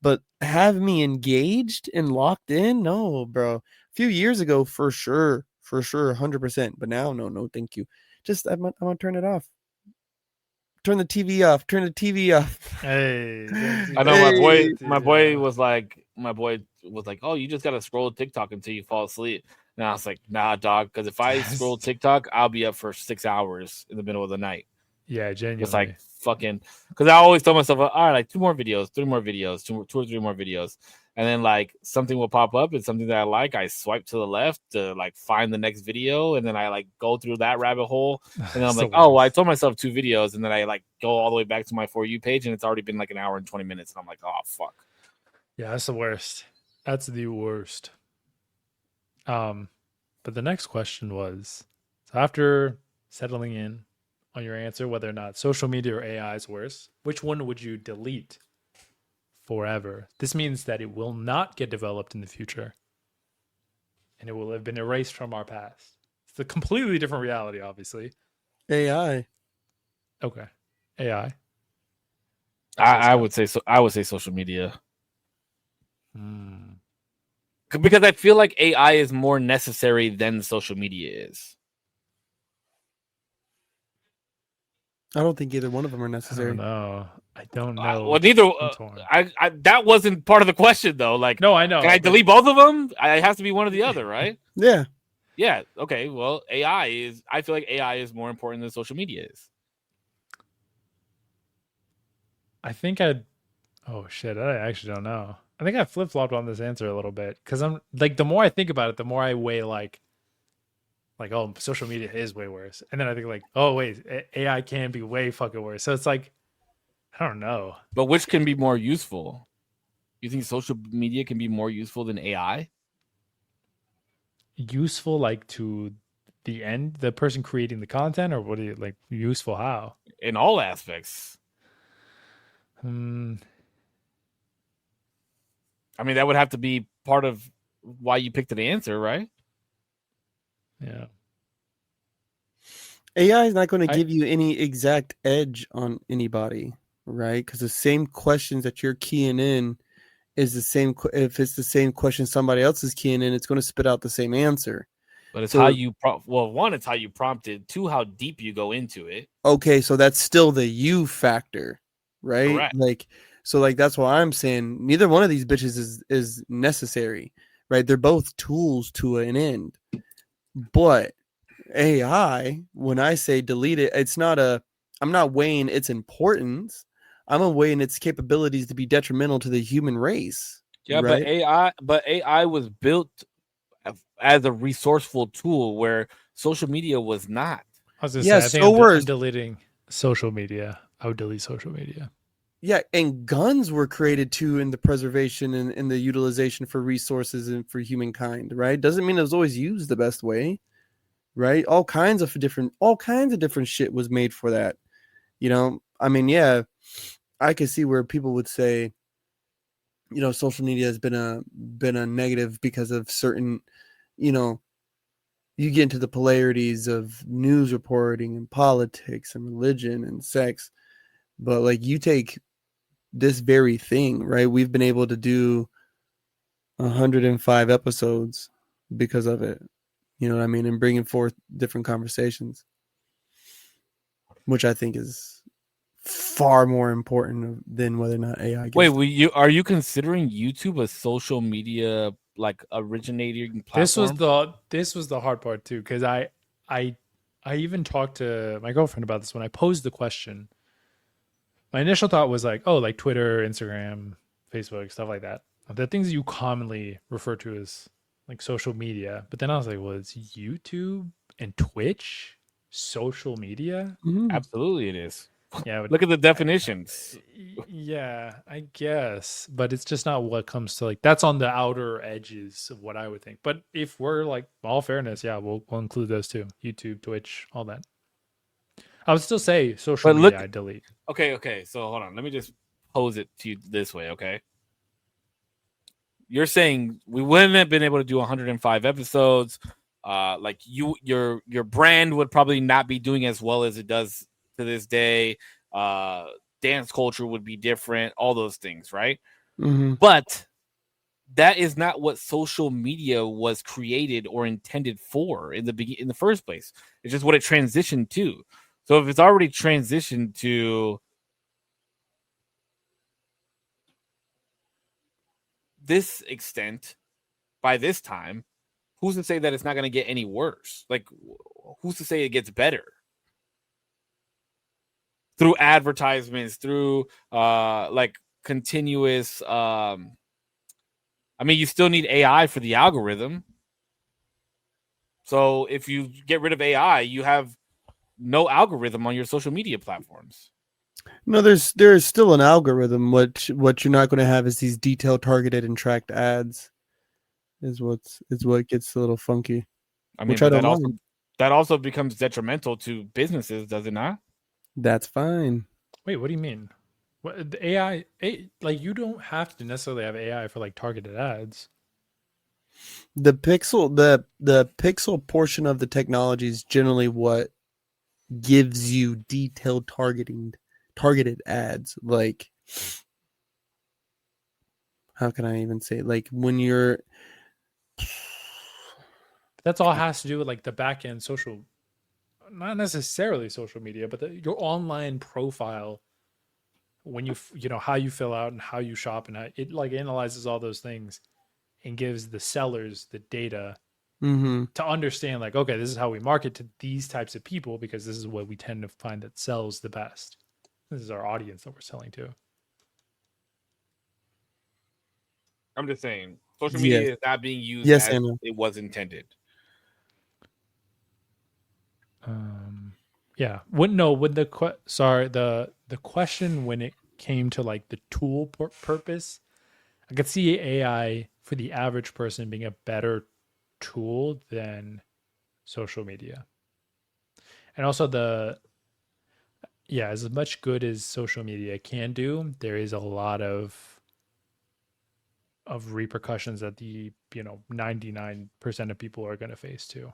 But have me engaged and locked in, no, bro. A few years ago, for sure, 100%. But now, no, thank you. Just I'm gonna turn it off. Turn the TV off. Turn the TV off. Hey, I know Hey. my boy was like, oh, you just gotta scroll TikTok until you fall asleep. And I was like, nah, dog, because if I scroll TikTok, I'll be up for 6 hours in the middle of the night. Yeah, genuinely. It's like fucking, because I always tell myself, all right, like 2 more videos, 3 more videos, 2 or 3 more videos. And then like something will pop up and something that I like, I swipe to the left to like find the next video. And then I like go through that rabbit hole. And then I'm like, oh, well, I told myself 2 videos. And then I like go all the way back to my For You page and it's already been like an hour and 20 minutes. And I'm like, oh, fuck. Yeah, that's the worst. That's the worst. But the next question was, so after settling in on your answer, whether or not social media or AI is worse, which one would you delete forever? This means that it will not get developed in the future and it will have been erased from our past. It's a completely different reality, obviously. AI. Okay. AI. I would say so. I would say social media. Hmm. Because I feel like AI is more necessary than social media is. I don't think either one of them are necessary. I don't know. Well, neither. I'm torn. I that wasn't part of the question though. Like, No, I know. can I delete both of them? It has to be one or the other, right? Yeah. Yeah. Okay. Well, I feel like AI is more important than social media is. I think oh shit, I actually don't know. I think I flip-flopped on this answer a little bit because I'm like, the more I think about it, the more I weigh like, oh, social media is way worse. And then I think like, oh wait, AI can be way fucking worse. So it's like, I don't know. But which can be more useful? You think social media can be more useful than AI? Useful like to the end, the person creating the content, or what do you like useful how? In all aspects. I mean, that would have to be part of why you picked the answer, right? Yeah. AI is not going to I- give you any exact edge on anybody, right? Because the same questions that you're keying in is the same. If it's the same question somebody else is keying in, it's going to spit out the same answer. But it's So- how you well, one, it's how you prompted. Two, how deep you go into it. Okay, so that's still the you factor, right? Correct. Like, so like that's why I'm saying neither one of these bitches is necessary, right? They're both tools to an end. But AI, when I say delete it, I'm not weighing its importance. I'm weighing its capabilities to be detrimental to the human race. Yeah, right? but AI was built as a resourceful tool where social media was not. I was gonna Yeah, say, I think so were- I'm deleting social media. I would delete social media. Yeah, and guns were created too in the preservation and in the utilization for resources and for humankind, right? Doesn't mean it was always used the best way, right? All kinds of different shit was made for that. You know, I mean, yeah, I could see where people would say, you know, social media has been a negative because of certain, you know, you get into the polarities of news reporting and politics and religion and sex, but like you take this very thing, right? We've been able to do 105 episodes because of it. You know what I mean? And bringing forth different conversations, which I think is far more important than whether or not AI gets. Wait, are you considering YouTube a social media like originating platform? This was the hard part too, because I even talked to my girlfriend about this when I posed the question. My initial thought was like, oh, like Twitter, Instagram, Facebook, stuff like that. The things you commonly refer to as like social media. But then I was like, well, it's YouTube and Twitch, social media. Mhm. Absolutely, it is. Yeah, Look at the definitions. yeah, I guess, but it's just not what comes to like that's on the outer edges of what I would think. But if we're like all fairness, yeah, we'll include those too. YouTube, Twitch, all that. I would still say social But look- media I delete. Okay. So hold on. Let me just pose it to you this way, okay? You're saying we wouldn't have been able to do 105 episodes. Like your brand would probably not be doing as well as it does to this day. Dance culture would be different, all those things, right? Mhm. But that is not what social media was created or intended for in the first place. It's just what it transitioned to. So if it's already transitioned to this extent by this time, who's to say that it's not going to get any worse? Like, who's to say it gets better? Through advertisements, through like continuous I mean, you still need AI for the algorithm. So if you get rid of AI, you have no algorithm on your social media platforms. No, there's still an algorithm. What you're not going to have is these detail targeted and tracked ads. Is what gets a little funky. I mean, Which I but don't mind. that also becomes detrimental to businesses, does it not? That's fine. Wait, what do you mean? What the AI? Like you don't have to necessarily have AI for like targeted ads. The pixel portion of the technology is generally what gives you detailed targeted ads. Like, how can I even say it? Like when you're That's all has to do with like the back end social, not necessarily social media, but your online profile. When you know how you fill out and how you shop and how it like analyzes all those things and gives the sellers the data Mhm. to understand like, okay, this is how we market to these types of people because this is what we tend to find that sells the best. This is our audience that we're selling to. I'm just saying, social Yes. media is not being used Yes, as Anna. it was intended. Yeah. When no, when the the question when it came to like the tool purpose, I could see AI for the average person being a better tool than social media. And also as much good as social media can do, there is a lot of of repercussions that the 99% of people are going to face too.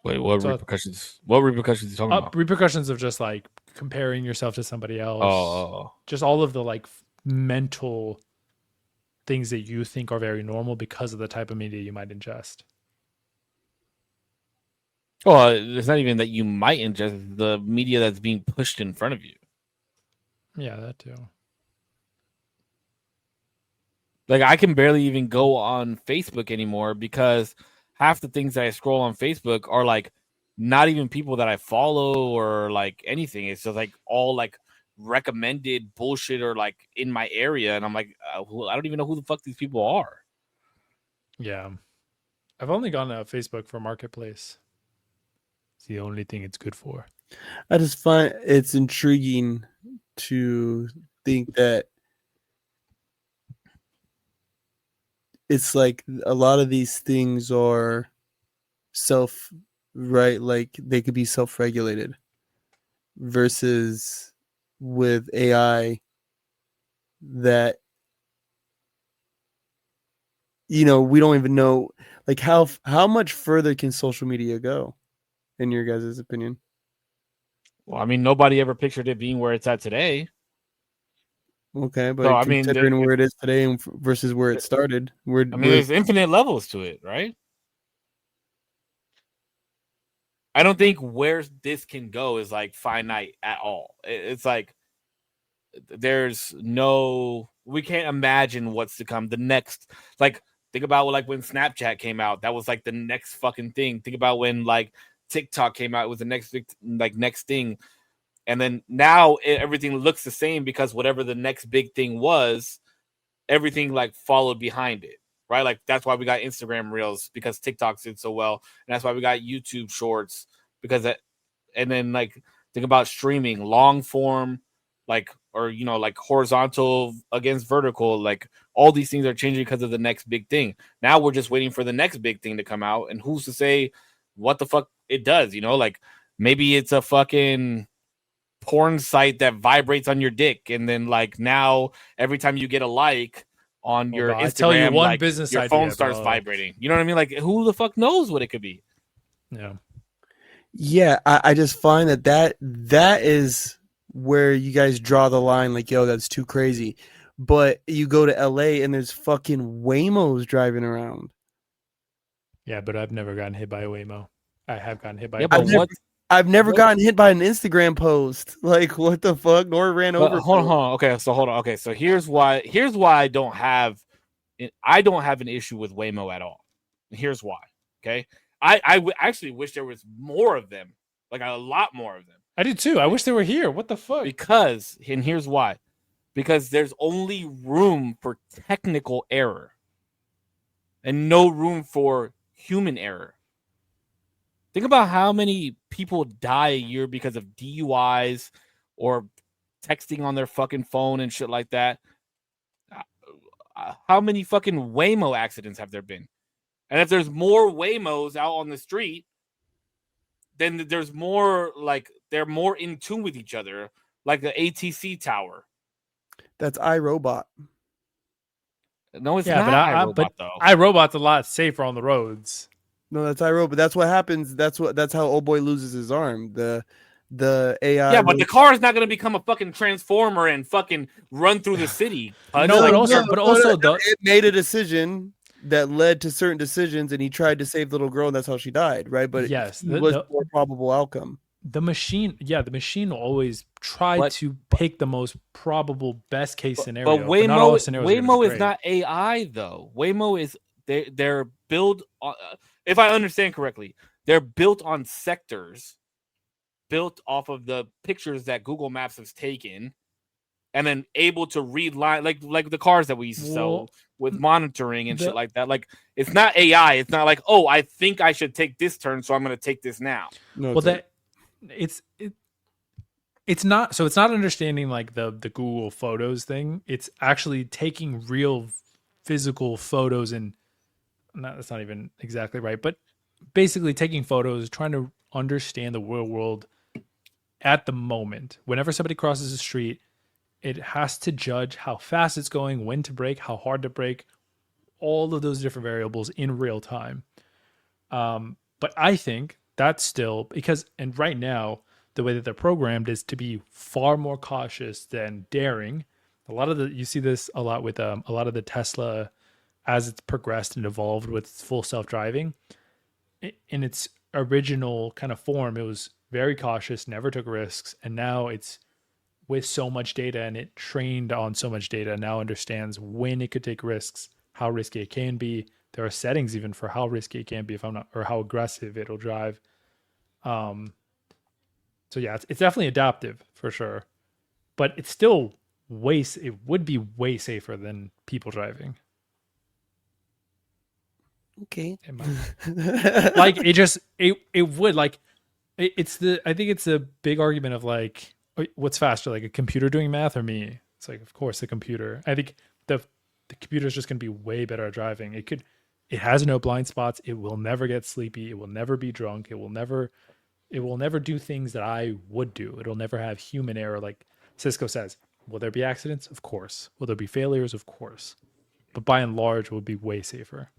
Wait, what So- repercussions? What repercussions are you talking about? Repercussions of just like comparing yourself to somebody else. Oh, Just all of the like mental things that you think are very normal because of the type of media you might ingest. well, it's not even that you might ingest the media that's being pushed in front of you. Yeah, that too. Like I can barely even go on Facebook anymore because half the things that I scroll on Facebook are like not even people that I follow or like anything. It's just like all like recommended bullshit or like in my area, and I'm like, I don't even know who the fuck these people are. Yeah. I've only gone to Facebook for Marketplace. It's the only thing it's good for. I just find it's intriguing to think that it's like a lot of these things are like they could be self-regulated versus with AI that we don't even know like how much further can social media go in your guys' opinion. Well, I mean, nobody ever pictured it being where it's at today. Okay, but So, I mean, considering where it is today versus where it started, there's infinite levels to it, right? I don't think where this can go is like finite at all. It's like there's no, we can't imagine what's to come. The next, like, think about like when Snapchat came out, that was like the next fucking thing. Think about when like TikTok came out, it was the next big, like next thing. And then now everything looks the same because whatever the next big thing was, everything like followed behind it, right? Like that's why we got Instagram Reels because TikTok did so well, and that's why we got YouTube Shorts because that. And then like think about streaming, long form, like or like horizontal against vertical, like all these things are changing because of the next big thing. Now we're just waiting for the next big thing to come out, and who's to say what the fuck it does? Like maybe it's a fucking porn site that vibrates on your dick, and then like now every time you get a like on your Instagram, I tell you one like, business your idea, phone starts bro. vibrating. You know what I mean? Like who the fuck knows what it could be? Yeah, I just find that is where you guys draw the line. Like, yo, that's too crazy. But you go to LA and there's fucking Waymos driving around. Yeah, but I've never gotten hit by a Waymo. I have gotten hit by. Yeah, but I've never gotten hit by an Instagram post. Like, what the fuck? Nor ran over. Hold on. Okay, so hold on. Okay, so here's why I don't have an issue with Waymo at all. Here's why. Okay, I actually wish there was more of them, like a lot more of them. I do too. I wish they were here. What the fuck? And here's why. Because there's only room for technical error and no room for human error. Think about how many people die a year because of DUIs or texting on their fucking phone and shit like that. How many fucking Waymo accidents have there been? And if there's more Waymos out on the street, then there's more, like, they're more in tune with each other, like the ATC tower. That's iRobot. No, it's not but iRobot, though. iRobot's a lot safer on the roads. No, that's iRobot. That's what happens. That's how old boy loses his arm. The AI. Yeah, but the car is not going to become a fucking transformer and fucking run through the city. No, but also it made a decision that led to certain decisions, and he tried to save the little girl, and that's how she died, right? But yes, it was a more probable outcome. The machine will always try to pick the most probable best case scenario. But Waymo is not AI though. Waymo is they're built on, if I understand correctly, they're built on sectors, built off of the pictures that Google Maps has taken, and then able to read line like the cars that we used to sell with monitoring and shit like that. Like it's not AI. It's not like, oh, I think I should take this turn, so I'm going to take this now. No, it's not. So it's not understanding like the Google Photos thing. It's actually taking real physical photos and that's not even exactly right, but basically taking photos, trying to understand the real world at the moment. Whenever somebody crosses the street, it has to judge how fast it's going, when to brake, how hard to brake, all of those different variables in real time. But I think that's still because, and right now, the way that they're programmed is to be far more cautious than daring. You see this a lot with a lot of the Tesla as it's progressed and evolved with full self-driving. In its original kind of form, it was very cautious, never took risks, and now it's with so much data and it trained on so much data, now understands when it could take risks, how risky it can be. There are settings even for how risky it can be or how aggressive it'll drive. So yeah, it's definitely adaptive for sure, but it's still it would be way safer than people driving. Okay. Like it would like I think it's a big argument of like what's faster, like a computer doing math or me? It's like, of course, the computer. I think the computer is just going to be way better at driving. It has no blind spots. It will never get sleepy. It will never be drunk. It will never do things that I would do. It'll never have human error. Like Cisco says, will there be accidents? Of course. Will there be failures? Of course. But by and large, it will be way safer.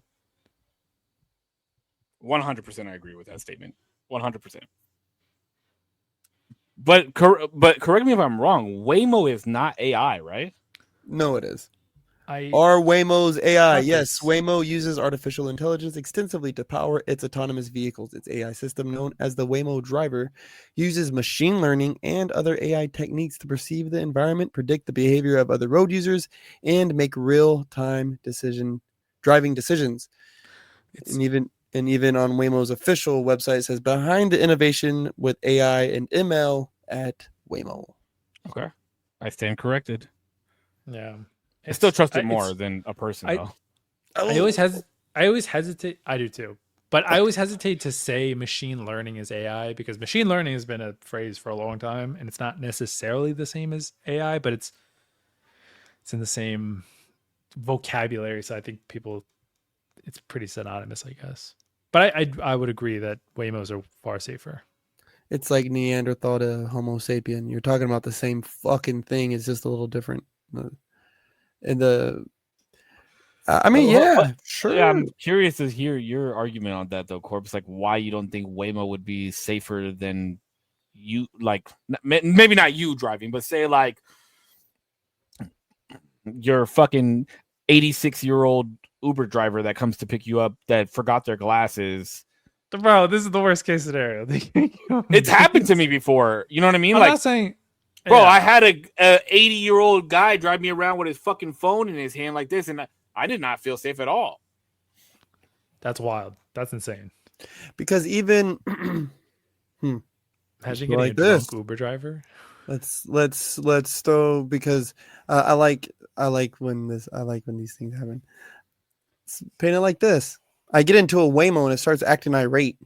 100% I agree with that statement. 100%. But correct me if I'm wrong. Waymo is not AI, right? No, it is. Are Waymo's AI? Yes, Waymo uses artificial intelligence extensively to power its autonomous vehicles. Its AI system, known as the Waymo Driver, uses machine learning and other AI techniques to perceive the environment, predict the behavior of other road users, and make real-time driving decisions. And even on Waymo's official website says, behind the innovation with AI and ML at Waymo. Okay. I stand corrected. Yeah. I still trust it more than a person, though. I always hesitate. I do too. But I always hesitate to say machine learning is AI because machine learning has been a phrase for a long time and it's not necessarily the same as AI, but it's in the same vocabulary. So I think it's pretty synonymous, I guess. But I would agree that Waymos are far safer. It's like Neanderthal to Homo sapien. You're talking about the same fucking thing. It's just a little different. Sure. Yeah, I'm curious to hear your argument on that, though, Korpsx. Like, why you don't think Waymo would be safer than you? Like, maybe not you driving, but say like your fucking 86-year-old Uber driver that comes to pick you up that forgot their glasses. Bro, this is the worst case scenario. It's happened to me before. You know what I mean? I'm like, not saying. Bro, Yeah. I had a 80-year-old guy drive me around with his fucking phone in his hand like this, and I did not feel safe at all. That's wild. That's insane. Because even Imagine getting like a drunk this. Uber driver. let's throw because I like when these things happen. It's painted like this. I get into a Waymo and it starts acting irate.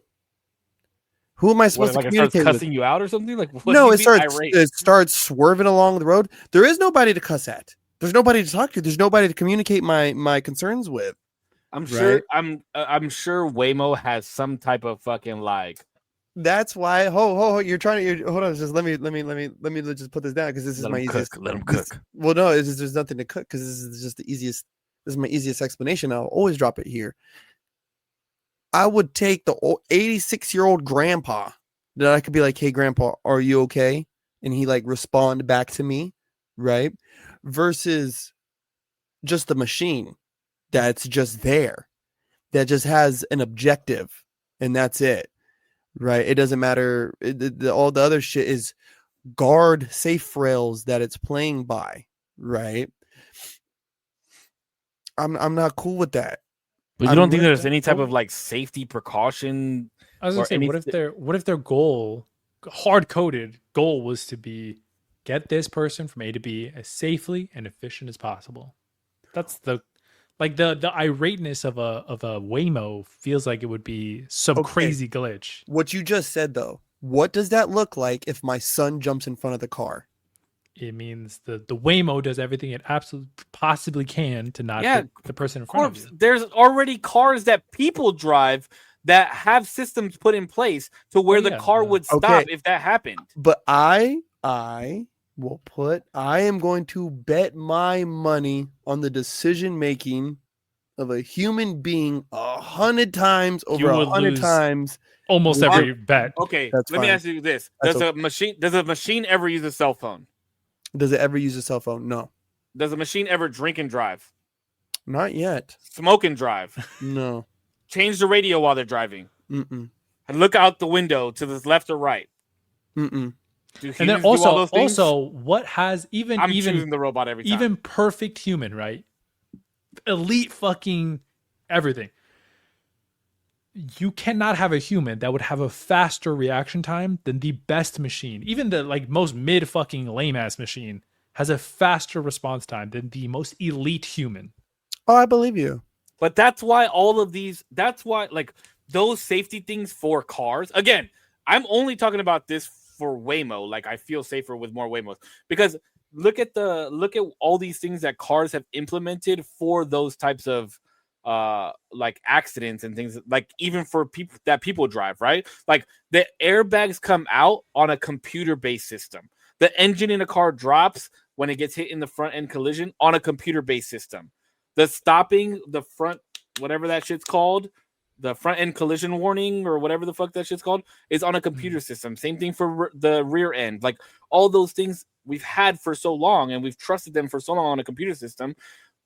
Who am I supposed to It starts communicate with? cussing you out or something? Like, what No, do it you mean starts irate? it starts swerving along the road. There is nobody to cuss at. There's nobody to talk to. There's nobody to communicate my concerns with. I'm sure. Right? I'm sure Waymo has some type of fucking like. That's why. You're trying to. Hold on. Just let me just put this down because this is my easiest. Let him cook. Well, no, there's nothing to cook because this is just the easiest. This is my easiest explanation. I'll always drop it here. I would take the 86-year-old grandpa that I could be like, "Hey, grandpa, are you okay?" And he like respond back to me, right? Versus just the machine that's just there, that just has an objective, and that's it, right? It doesn't matter. All the other shit is guard safe rails that it's playing by, right? I'm not cool with that. But you don't think there's any type of like safety precaution? I was gonna say, what if their goal, hard coded goal, was to be get this person from A to B as safely and efficient as possible? That's the irateness of a Waymo feels like it would be some crazy glitch. What you just said though, what does that look like if my son jumps in front of the car? It means the Waymo does everything it absolutely possibly can to not hit the person in front of you. There's already cars that people drive that have systems put in place to where the car would stop if that happened. But I I am going to bet my money on the decision making of a human being 100 times over would 100 lose times. almost with every it. bet. Okay, That's let me fine. ask you this: That's Does a machine ever use a cell phone? Does it ever use a cell phone? No, Does a machine ever drink and drive? not yet. Smoke and drive? No. Change the radio while they're driving? Mm-mm. And look out the window to the left or right? Mm-mm. Do And then humans do all those things? also, what has I'm choosing the robot every time. even perfect human, right? Elite fucking everything. You cannot have a human that would have a faster reaction time than the best machine. Even the like most mid fucking lame ass machine has a faster response time than the most elite human. Oh, I believe you. But that's why all of these, that's why like those safety things for cars. Again, I'm only talking about this for Waymo. Like I feel safer with more Waymos because look at all these things that cars have implemented for those types of like accidents and things, like even for people that people drive, right? Like the airbags come out on a computer-based system. The engine in a car drops when it gets hit in the front end collision on a computer-based system. The stopping, the front, whatever that shit's called, the front end collision warning or whatever the fuck that shit's called, is on a computer system. Same thing for the rear end. Like all those things we've had for so long and we've trusted them for so long on a computer system.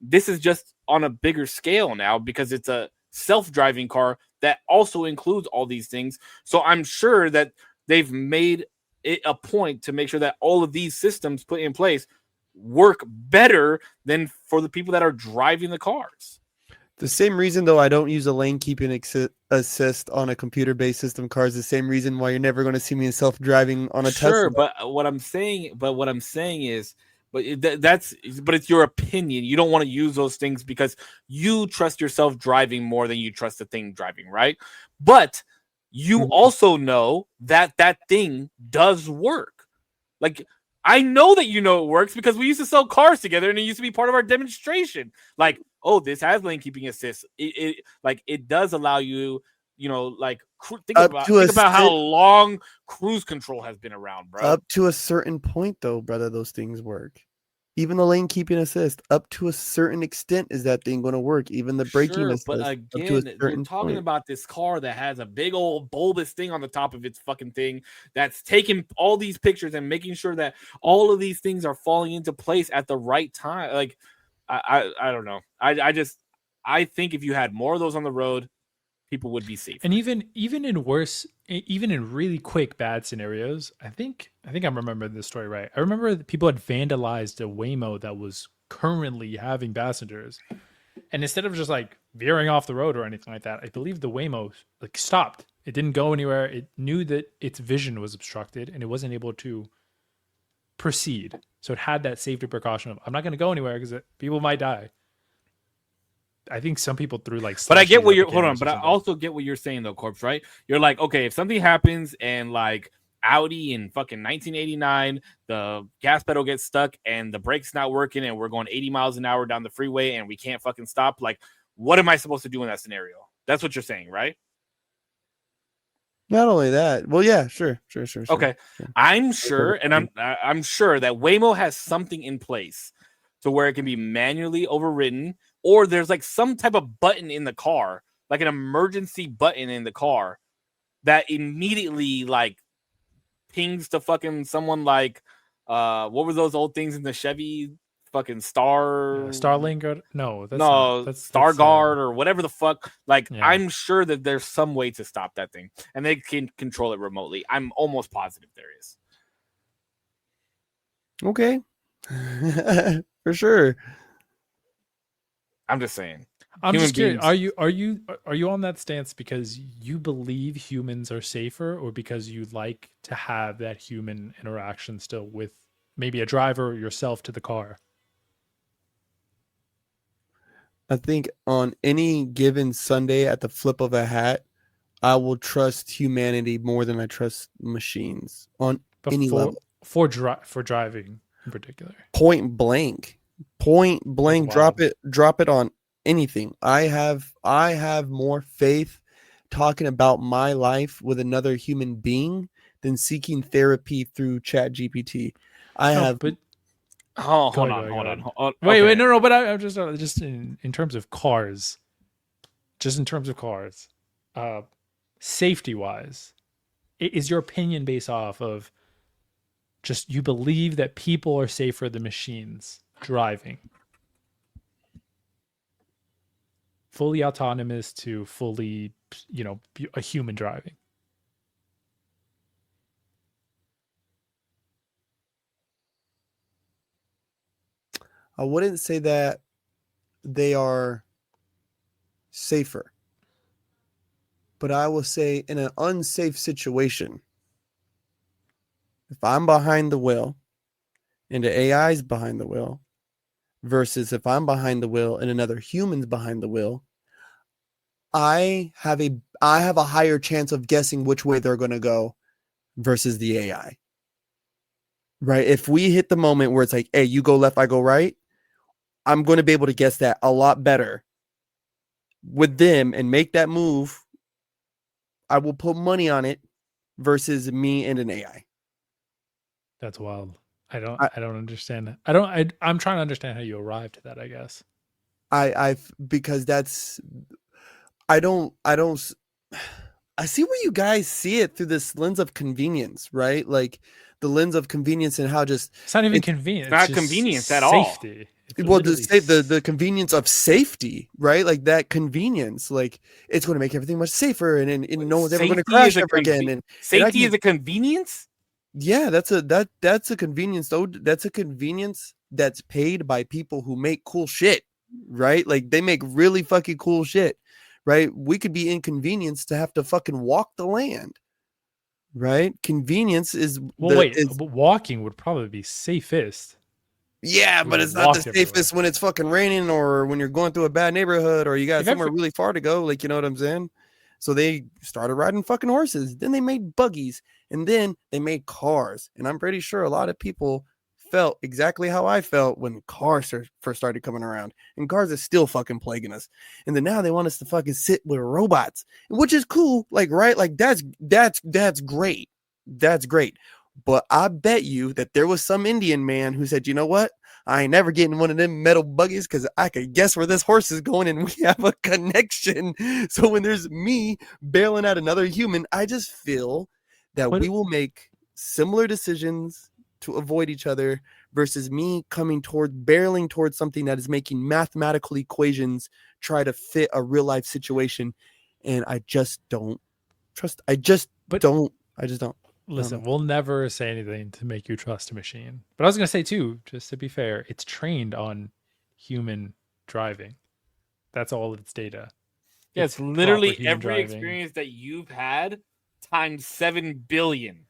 This is just on a bigger scale now because it's a self-driving car that also includes all these things. So I'm sure that they've made it a point to make sure that all of these systems put in place work better than for the people that are driving the cars. The same reason, though, I don't use a lane keeping assist on a computer-based system car is the same reason why you're never going to see me in self-driving on a Tesla. But what I'm saying is, but it's your opinion. You don't want to use those things because you trust yourself driving more than you trust the thing driving, right? But you also know that that thing does work. Like, I know that you know it works because we used to sell cars together and it used to be part of our demonstration. Like, oh, this has lane keeping assist. It does allow you, like think about how long cruise control has been around, bro. Up to a certain point, though, brother, those things work. Even the lane keeping assist, up to a certain extent, is that thing going to work? Even the braking assist, but again, you're talking about this car that has a big old bulbous thing on the top of its fucking thing that's taking all these pictures and making sure that all of these things are falling into place at the right time. Like, I don't know. I think if you had more of those on the road, people would be safe. And even in really quick bad scenarios, I think I'm remembering this story right. I remember that people had vandalized a Waymo that was currently having passengers, and instead of just like veering off the road or anything like that, I believe the Waymo like stopped. It didn't go anywhere. It knew that its vision was obstructed and it wasn't able to proceed. So it had that safety precaution of I'm not going to go anywhere because people might die. I think some people threw like. But I get what you're. Hold on, but I also get what you're saying though, Korpsx. Right? You're like, okay, if something happens and like Audi in fucking 1989, the gas pedal gets stuck and the brake's not working, and we're going 80 miles an hour down the freeway and we can't fucking stop. Like, what am I supposed to do in that scenario? That's what you're saying, right? Not only that. Well, yeah, sure. Okay, sure. I'm sure that Waymo has something in place to where it can be manually overridden. Or there's like some type of button in the car, like an emergency button in the car that immediately like pings to fucking someone like what were those old things in the Chevy? Fucking Starlink? That's Starguard or whatever the fuck. Like, yeah. I'm sure that there's some way to stop that thing and they can control it remotely. I'm almost positive there is. Okay. For sure. I'm just saying. I'm just curious. Are you on that stance because you believe humans are safer, or because you like to have that human interaction still with maybe a driver or yourself to the car? I think on any given Sunday at the flip of a hat, I will trust humanity more than I trust machines on any level. For driving in particular. Point blank. Wow. Drop it on anything. I have more faith talking about my life with another human being than seeking therapy through ChatGPT. I No, have. but Oh, Go hold ahead, on, go hold ahead, on. go hold- wait, okay. no. But I'm just in terms of cars, just in terms of cars, safety wise, is your opinion based off of just you believe that people are safer than machines driving, fully autonomous to fully, a human driving? I wouldn't say that they are safer, but I will say in an unsafe situation, if I'm behind the wheel and the AI is behind the wheel, versus if I'm behind the wheel and another human's behind the wheel, I have a higher chance of guessing which way they're going to go versus the AI. Right? If we hit the moment where it's like, "Hey, you go left, I go right," I'm going to be able to guess that a lot better with them and make that move. I will put money on it versus me and an AI. That's wild. I I, don't understand. I'm trying to understand how you arrived at that, I guess. because that's I don't I see where you guys see it through this lens of convenience, right? Like the lens of convenience and how just It's not even it's convenient. It's It's not just convenience at all. safety. It's well to literally say the convenience of safety, right? Like that convenience, like it's going to make everything much safer, and no one's ever going to Safety is crash a ever again. And I safety can, is a convenience. yeah, that's a convenience though. That's a convenience that's paid by people who make cool shit, right? Like they make really fucking cool shit, right? We could be inconvenienced to have to fucking walk the land, right? Convenience is well, wait, but walking would probably be safest. yeah, We but it's not the walked everywhere. safest when it's fucking raining or when you're going through a bad neighborhood or you got If somewhere every, really far to go. Like, you know what I'm saying? So they started riding fucking horses. Then they made buggies and then they made cars. And I'm pretty sure a lot of people felt exactly how I felt when cars first started coming around. And cars are still fucking plaguing us. And then now they want us to fucking sit with robots, which is cool. Like, right? Like that's great. That's great. But I bet you that there was some Indian man who said, you know what? I ain't never getting one of them metal buggies because I could guess where this horse is going and we have a connection. So when there's me bailing out another human, I just feel that but we will make similar decisions to avoid each other versus me barreling towards something that is making mathematical equations try to fit a real life situation. And I just don't trust. I just but don't. listen, we'll never say anything to make you trust a machine. But I was gonna say too, just to be fair, it's trained on human driving. That's all of its data. Yeah, It's it's proper literally human every driving. experience that you've had times 7 billion.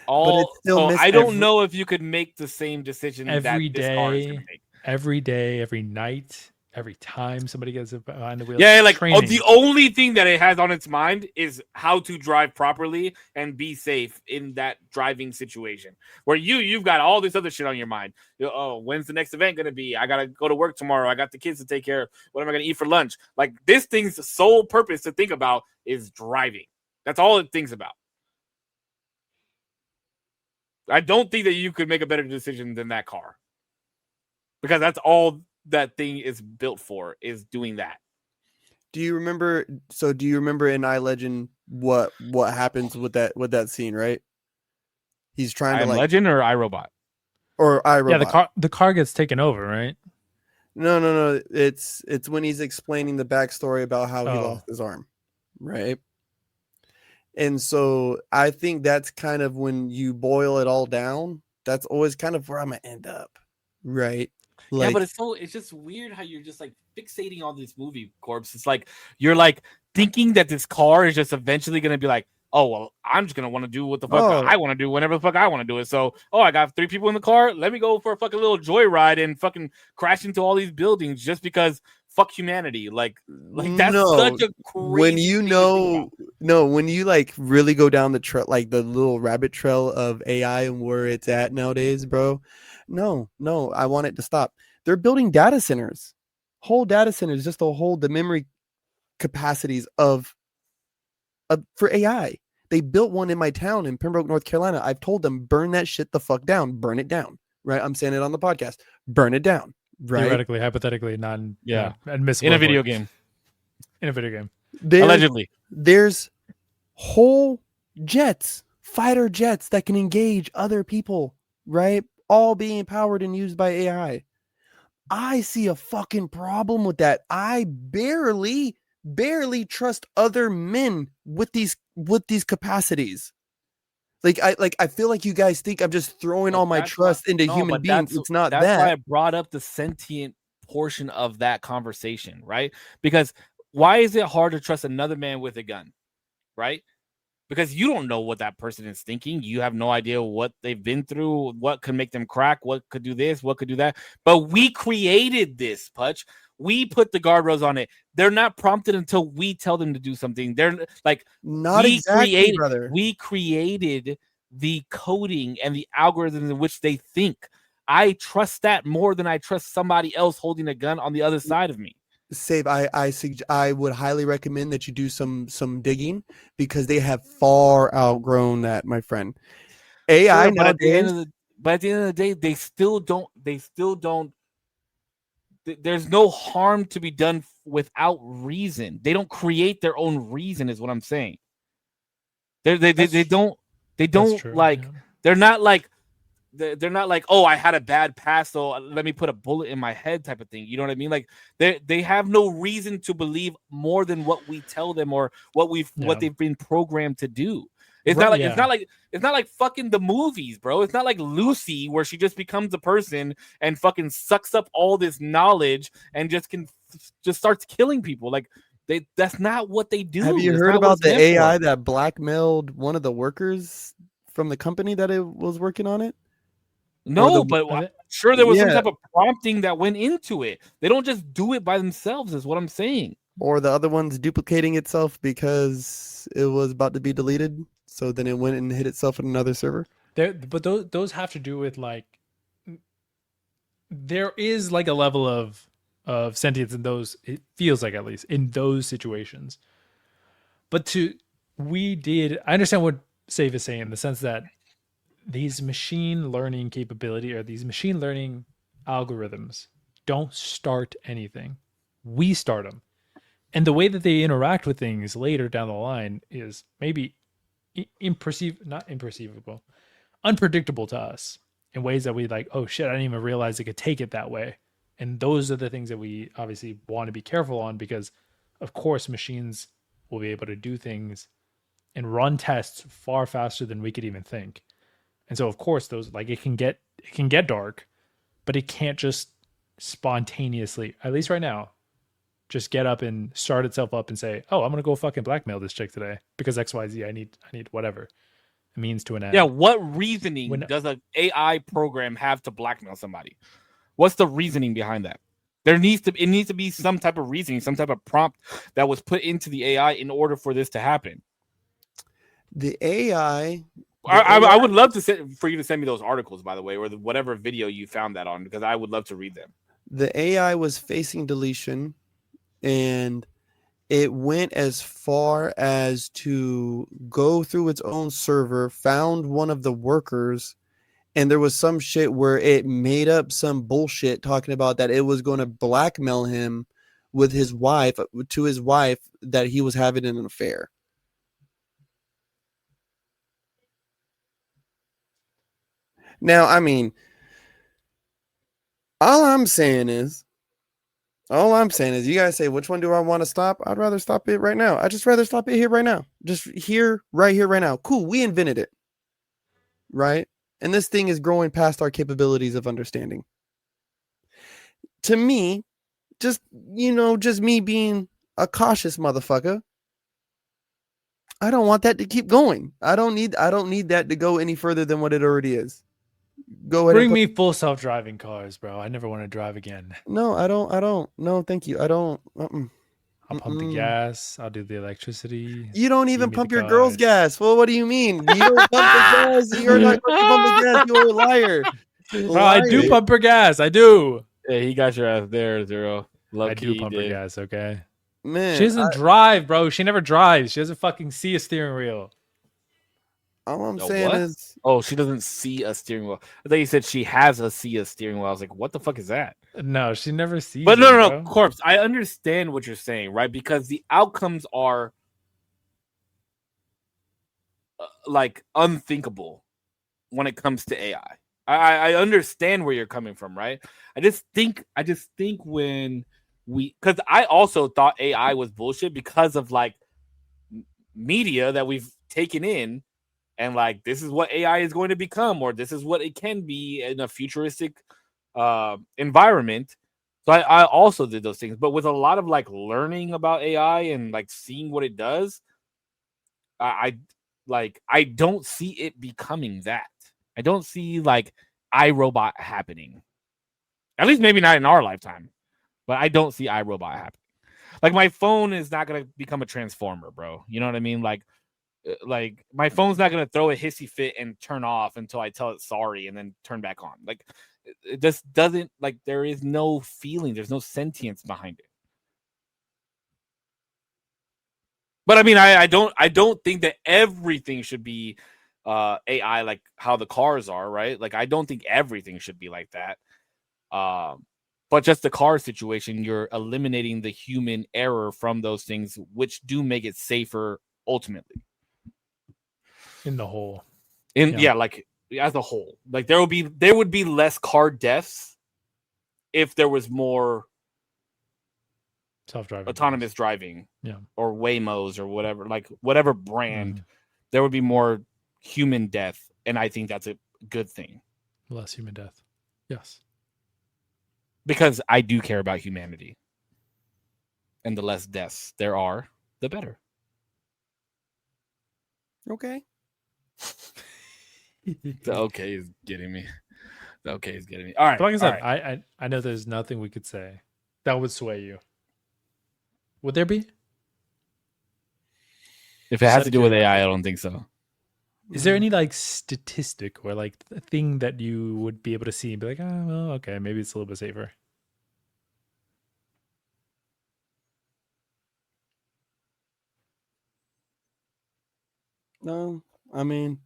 But it's still So miss I don't know if you could make the same decision that Every this car is going to day, make. every night, every time somebody gets behind the wheel. Yeah, like training. the only thing that it has on its mind is how to drive properly and be safe in that driving situation. Where you've got all this other shit on your mind. Oh, when's the next event going to be? I got to go to work tomorrow. I got the kids to take care of. What am I going to eat for lunch? Like this thing's sole purpose to think about is driving. That's all it thinks about. I don't think that you could make a better decision than that car. Because that's all that thing is built for, is doing that. Do you remember in iLegend what happens with that scene, right? He's trying I to Am like Legend or iRobot? or iRobot. Yeah, the car gets taken over, right? No. It's when he's explaining the backstory about how he lost his arm, right? And so I think that's kind of when you boil it all down, that's always kind of where I'm gonna end up, right? Yeah, but it's just weird how you're just like fixating on this movie, Corpse. It's like you're like thinking that this car is just eventually gonna be like, oh well, I'm just gonna want to do what the fuck I want to do whenever the fuck I want to do it. So, I got 3 people in the car. Let me go for a fucking little joyride and fucking crash into all these buildings just because fuck humanity. Like that's such a crazy when you like really go down the trail, like the little rabbit trail of AI and where it's at nowadays, bro. No, I want it to stop. They're building data centers, whole data centers, just to hold the memory capacities of for AI. They built one in my town in Pembroke, North Carolina. I've told them, burn that shit the fuck down. Burn it down. Right? I'm saying it on the podcast. Burn it down. Right? Theoretically, hypothetically, Yeah. admissible In a video game. In a video game. Allegedly. There's whole jets, fighter jets that can engage other people, right? All being powered and used by AI. I see a fucking problem with that. I barely trust other men with these capacities. I feel like you guys think I'm just throwing all my trust into human beings. It's not that. That's why I brought up the sentient portion of that conversation, right? Because why is it hard to trust another man with a gun, right? Because you don't know what that person is thinking. You have no idea what they've been through, what could make them crack, what could do this, what could do that. But we created this, Putch. We put the guardrails on it. They're not prompted until we tell them to do something. They're like, brother. We created the coding and the algorithms in which they think. I trust that more than I trust somebody else holding a gun on the other side of me. Save, I would highly recommend that you do some digging, because they have far outgrown that, my friend. AI Sure, but at the end of the day, they still don't. There's no harm to be done without reason. They don't create their own reason, is what I'm saying. They don't like. Yeah. They're not like. They're not like, oh, I had a bad past, so let me put a bullet in my head type of thing. You know what I mean? Like they have no reason to believe more than what we tell them or what they've been programmed to do. It's not like fucking the movies, bro. It's not like Lucy, where she just becomes a person and fucking sucks up all this knowledge and just starts killing people. Like that's not what they do. Have you heard about the AI that blackmailed one of the workers from the company that it was working on it? No, but I'm sure there was some type of prompting that went into it. They don't just do it by themselves, is what I'm saying. Or the other one's duplicating itself because it was about to be deleted, so then it went and hit itself in another server. But those have to do with, like, there is like a level of sentience in those. It feels like, at least in those situations. But I understand what Save is saying, in the sense that these machine learning capability, or these machine learning algorithms, don't start anything. We start them. And the way that they interact with things later down the line is maybe unpredictable to us, in ways that we like, oh shit, I didn't even realize it could take it that way. And those are the things that we obviously want to be careful on, because of course machines will be able to do things and run tests far faster than we could even think. And so, of course, those, like, it can get dark, but it can't just spontaneously, at least right now, just get up and start itself up and say, "Oh, I'm gonna go fucking blackmail this chick today because XYZ. I need whatever." A means to an end. Yeah. What reasoning does an AI program have to blackmail somebody? What's the reasoning behind that? It needs to be some type of reasoning, some type of prompt that was put into the AI in order for this to happen. The AI. I would love for you to send me those articles, by the way, or whatever video you found that on, because I would love to read them. The AI was facing deletion, and it went as far as to go through its own server, found one of the workers, and there was some shit where it made up some bullshit talking about that it was going to blackmail him with his wife, that he was having an affair. Now, I mean, all I'm saying is you guys say, which one do I want to stop? I'd rather stop it right now. I'd just rather stop it here right now. Just right here, right now. Cool. We invented it. Right? And this thing is growing past our capabilities of understanding. To me, just me being a cautious motherfucker, I don't want that to keep going. I don't need that to go any further than what it already is. Go ahead. Bring me full self-driving cars, bro. I never want to drive again. No, I don't. No, thank you. I don't. I'll pump the gas. I'll do the electricity. You don't even pump your girl's gas. Well, what do you mean? You don't pump the gas. You're not going to pump the gas. You're a liar. Bro, I do pump her gas. I do. Yeah, he got your ass there, Zero. I do pump her gas, okay? Man, she doesn't drive, bro. She never drives. She doesn't fucking see a steering wheel. All I'm A saying what? is, Oh, she doesn't see a steering wheel. I thought you said she has a steering wheel. I was like, what the fuck is that? No, she never sees But it, no, bro. Corpse. I understand what you're saying, right? Because the outcomes are like unthinkable when it comes to AI. I understand where you're coming from, right? I just think when because I also thought AI was bullshit because of like media that we've taken in, and like this is what AI is going to become, or this is what it can be in a futuristic environment. So I also did those things, but with a lot of like learning about AI and like seeing what it does, I don't see it becoming that. I don't see like iRobot happening. At least maybe not in our lifetime, but I don't see iRobot happening. Like my phone is not gonna become a transformer, bro. You know what I mean? Like my phone's not gonna throw a hissy fit and turn off until I tell it sorry and then turn back on. Like it just doesn't, like, there is no feeling, there's no sentience behind it. But I mean, I don't think that everything should be AI like how the cars are, right? Like I don't think everything should be like that. But just the car situation, you're eliminating the human error from those things, which do make it safer ultimately. In the whole. Like as a whole, like there would be less car deaths if there was more Self-driving autonomous driving, yeah, or Waymos or whatever, like whatever brand, there would be more human death, and I think that's a good thing. less human death. Yes, because I do care about humanity, and the less deaths there are, the better. okay. The okay is getting me. The okay is getting me. All right. But like I said, right. I know there's nothing we could say that would sway you. Would there be? If it has to do with AI, I don't think so. Is there any like statistic or like thing that you would be able to see and be like, oh, well, okay, maybe it's a little bit safer? No, I mean,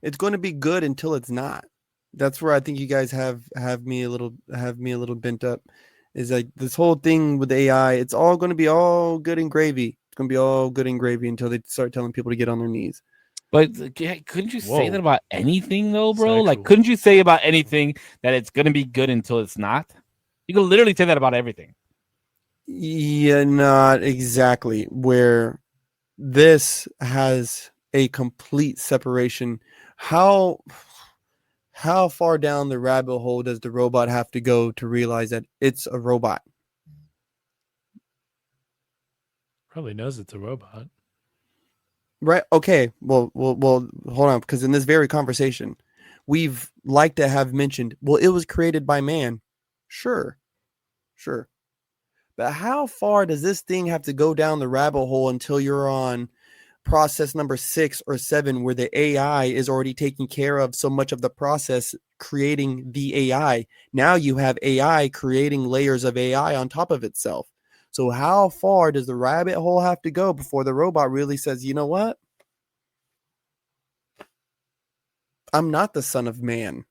it's going to be good until it's not. That's where I think you guys have me a little bent up. Is like this whole thing with AI. It's all going to be all good and gravy. It's going to be all good and gravy until they start telling people to get on their knees. But couldn't you say that about anything though, bro? Sexual. Like, couldn't you say about anything that it's going to be good until it's not? You can literally say that about everything. Yeah, not exactly. Where this has a complete separation. How far down the rabbit hole does the robot have to go to realize that it's a robot? Probably knows it's a robot. Right. Okay. Well, hold on, because in this very conversation, we've like to have mentioned, well, it was created by man. Sure. But how far does this thing have to go down the rabbit hole until you're on process number 6 or 7, where the AI is already taking care of so much of the process, creating the AI? Now you have AI creating layers of AI on top of itself. So how far does the rabbit hole have to go before the robot really says, you know what? I'm not the son of man.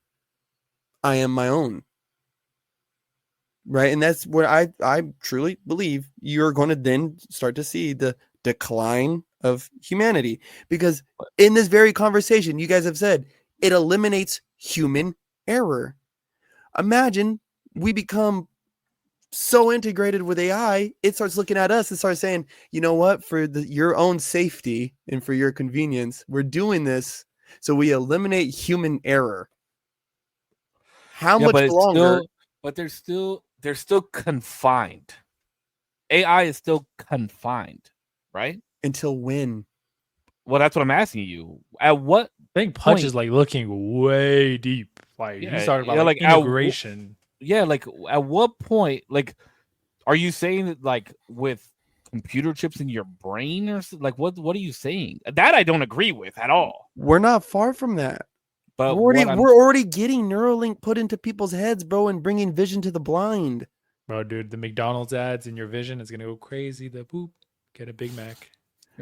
I am my own. Right. And that's where I truly believe you're going to then start to see the decline of humanity. Because in this very conversation, you guys have said it eliminates human error. Imagine we become so integrated with AI, it starts looking at us and starts saying, you know what, for your own safety and for your convenience, we're doing this so we eliminate human error. How much longer? But they're still confined. AI is still confined, right? Until when? Well, that's what I'm asking you. At what? I think Punch is like looking way deep. Like he's talking about like integration. Like at what point? Like, are you saying that like with computer chips in your brain or like what are you saying? That I don't agree with at all. We're not far from that. But we're already getting Neuralink put into people's heads, bro, and bringing vision to the blind. Bro, dude, the McDonald's ads in your vision is gonna go crazy. The boop, get a Big Mac.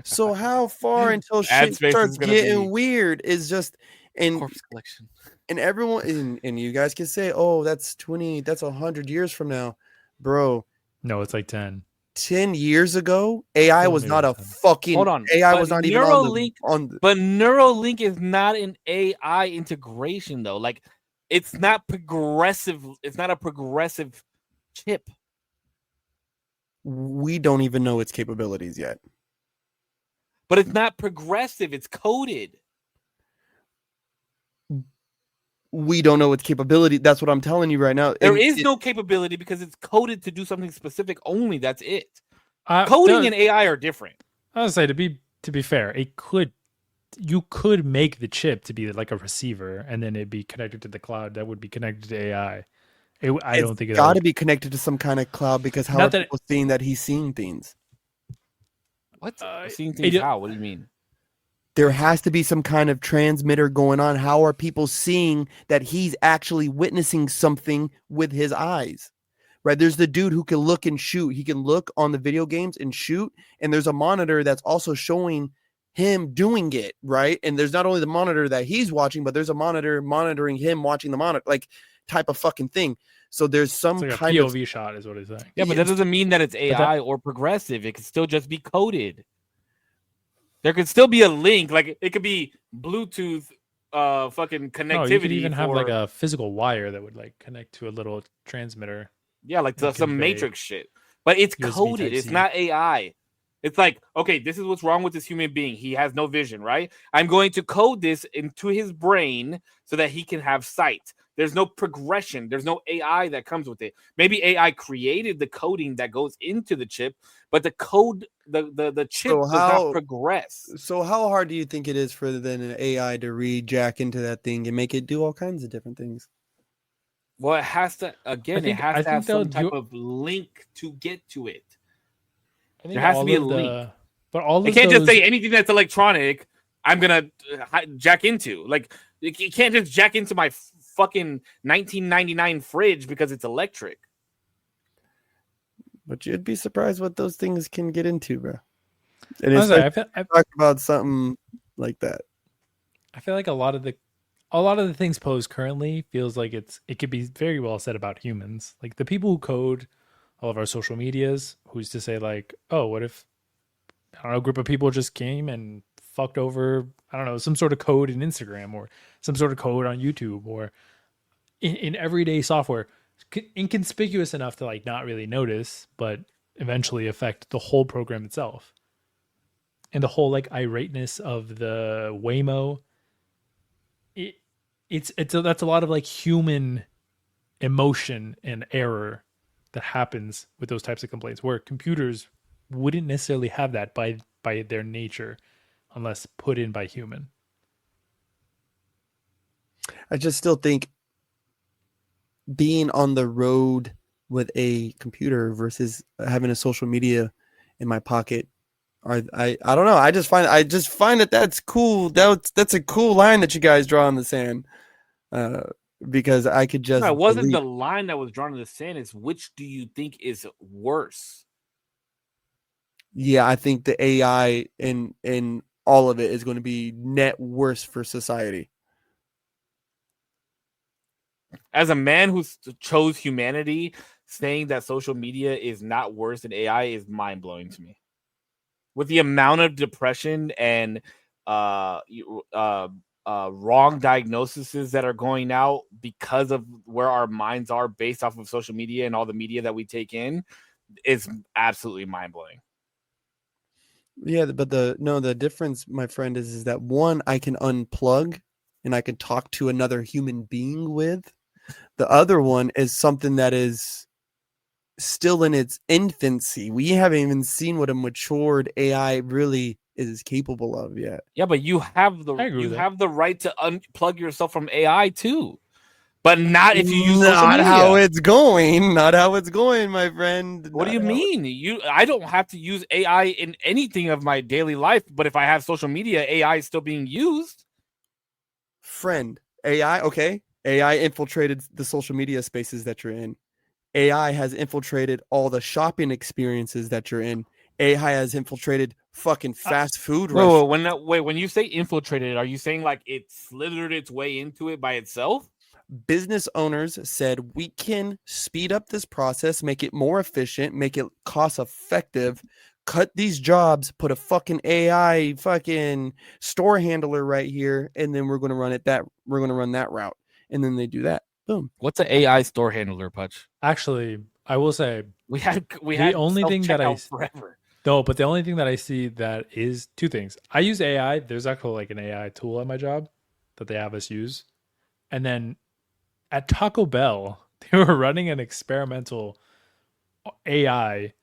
So how far until Ad shit space starts is gonna getting be weird is just and corpse collection. and everyone and you guys can say, oh, that's 100 years from now, bro. No, it's like 10. 10 years ago, AI Well, was maybe not a 10. fucking Hold on, AI but was not even Neuralink, on the but Neuralink is not an AI integration though. Like, it's not progressive. It's not a progressive chip. we don't even know its capabilities yet. But it's not progressive. It's coded. We don't know its capability. That's what I'm telling you right now. There is no capability because it's coded to do something specific only. That's it. Coding and AI are different. I would say to be fair, you could make the chip to be like a receiver, and then it'd be connected to the cloud. That would be connected to AI. I don't think it's got to be connected to some kind of cloud because how Not are that people seeing that he's seeing things? What? Seeing things how? What do you mean? There has to be some kind of transmitter going on. How are people seeing that he's actually witnessing something with his eyes? Right? There's the dude who can look and shoot. He can look on the video games and shoot. And there's a monitor that's also showing him doing it. Right? And there's not only the monitor that he's watching, but there's a monitor monitoring him watching the monitor, like type of fucking thing. So there's some it's like kind a of POV shot is what he's saying. Yeah, but that doesn't mean that it's AI or progressive. It could still just be coded. There could still be a link, like it could be Bluetooth, fucking connectivity. No, you could even have like a physical wire that would like connect to a little transmitter. Yeah, like some Matrix shit. But it's USB coded. It's not AI. It's like, okay, this is what's wrong with this human being. He has no vision, right? I'm going to code this into his brain so that he can have sight. There's no progression. There's no AI that comes with it. Maybe AI created the coding that goes into the chip, but the code, the chip does not progress. So how hard do you think it is for then an AI to read jack into that thing and make it do all kinds of different things? Well, it has to, again, it has to have some type of link to get to it. There has to be a link. But all it can't just say anything that's electronic, I'm going to jack into. Like, you can't just jack into my fucking 1999 fridge because it's electric. But you'd be surprised what those things can get into, bro. And it's I've talked about something like that. I feel like a lot of the things posed currently feels like it could be very well said about humans. Like the people who code all of our social medias, who's to say like, oh, what if I don't know, a group of people just came and fucked over, I don't know, some sort of code in Instagram or some sort of code on YouTube or in everyday software, inconspicuous enough to like not really notice, but eventually affect the whole program itself. And the whole like irateness of the Waymo, that's a lot of like human emotion and error that happens with those types of complaints, where computers wouldn't necessarily have that by their nature unless put in by human. I just still think being on the road with a computer versus having a social media in my pocket, I don't know. I just find that that's cool. That's a cool line that you guys draw in the sand. Because I could just. No, it wasn't the line that was drawn in the sand. It's which do you think is worse? Yeah, I think the AI in all of it is going to be net worse for society. As a man who chose humanity, saying that social media is not worse than AI is mind blowing to me. With the amount of depression and wrong diagnoses that are going out because of where our minds are based off of social media and all the media that we take in, is absolutely mind blowing. Yeah, but the difference, my friend, is that one, I can unplug and I can talk to another human being with. The other one is something that is still in its infancy. We haven't even seen what a matured AI really is capable of yet. Yeah, but you have the right to unplug yourself from AI too. But not if you use social media. Not how it's going, my friend. What do you mean? I don't have to use AI in anything of my daily life, but if I have social media, AI is still being used. Friend, AI, okay. AI infiltrated the social media spaces that you're in. AI has infiltrated all the shopping experiences that you're in. AI has infiltrated fucking fast food Wait, restaurants. when you say infiltrated, are you saying like it slithered its way into it by itself? Business owners said we can speed up this process, make it more efficient, make it cost effective, cut these jobs, put a fucking AI fucking store handler right here, and then we're going to run that route. And then they do that. Boom. What's an AI store handler, Putch? Actually, I will say We had only thing that I forever. no, but the only thing that I see that is two things. I use AI. There's actually like an AI tool at my job that they have us use, and then at Taco Bell, they were running an experimental AI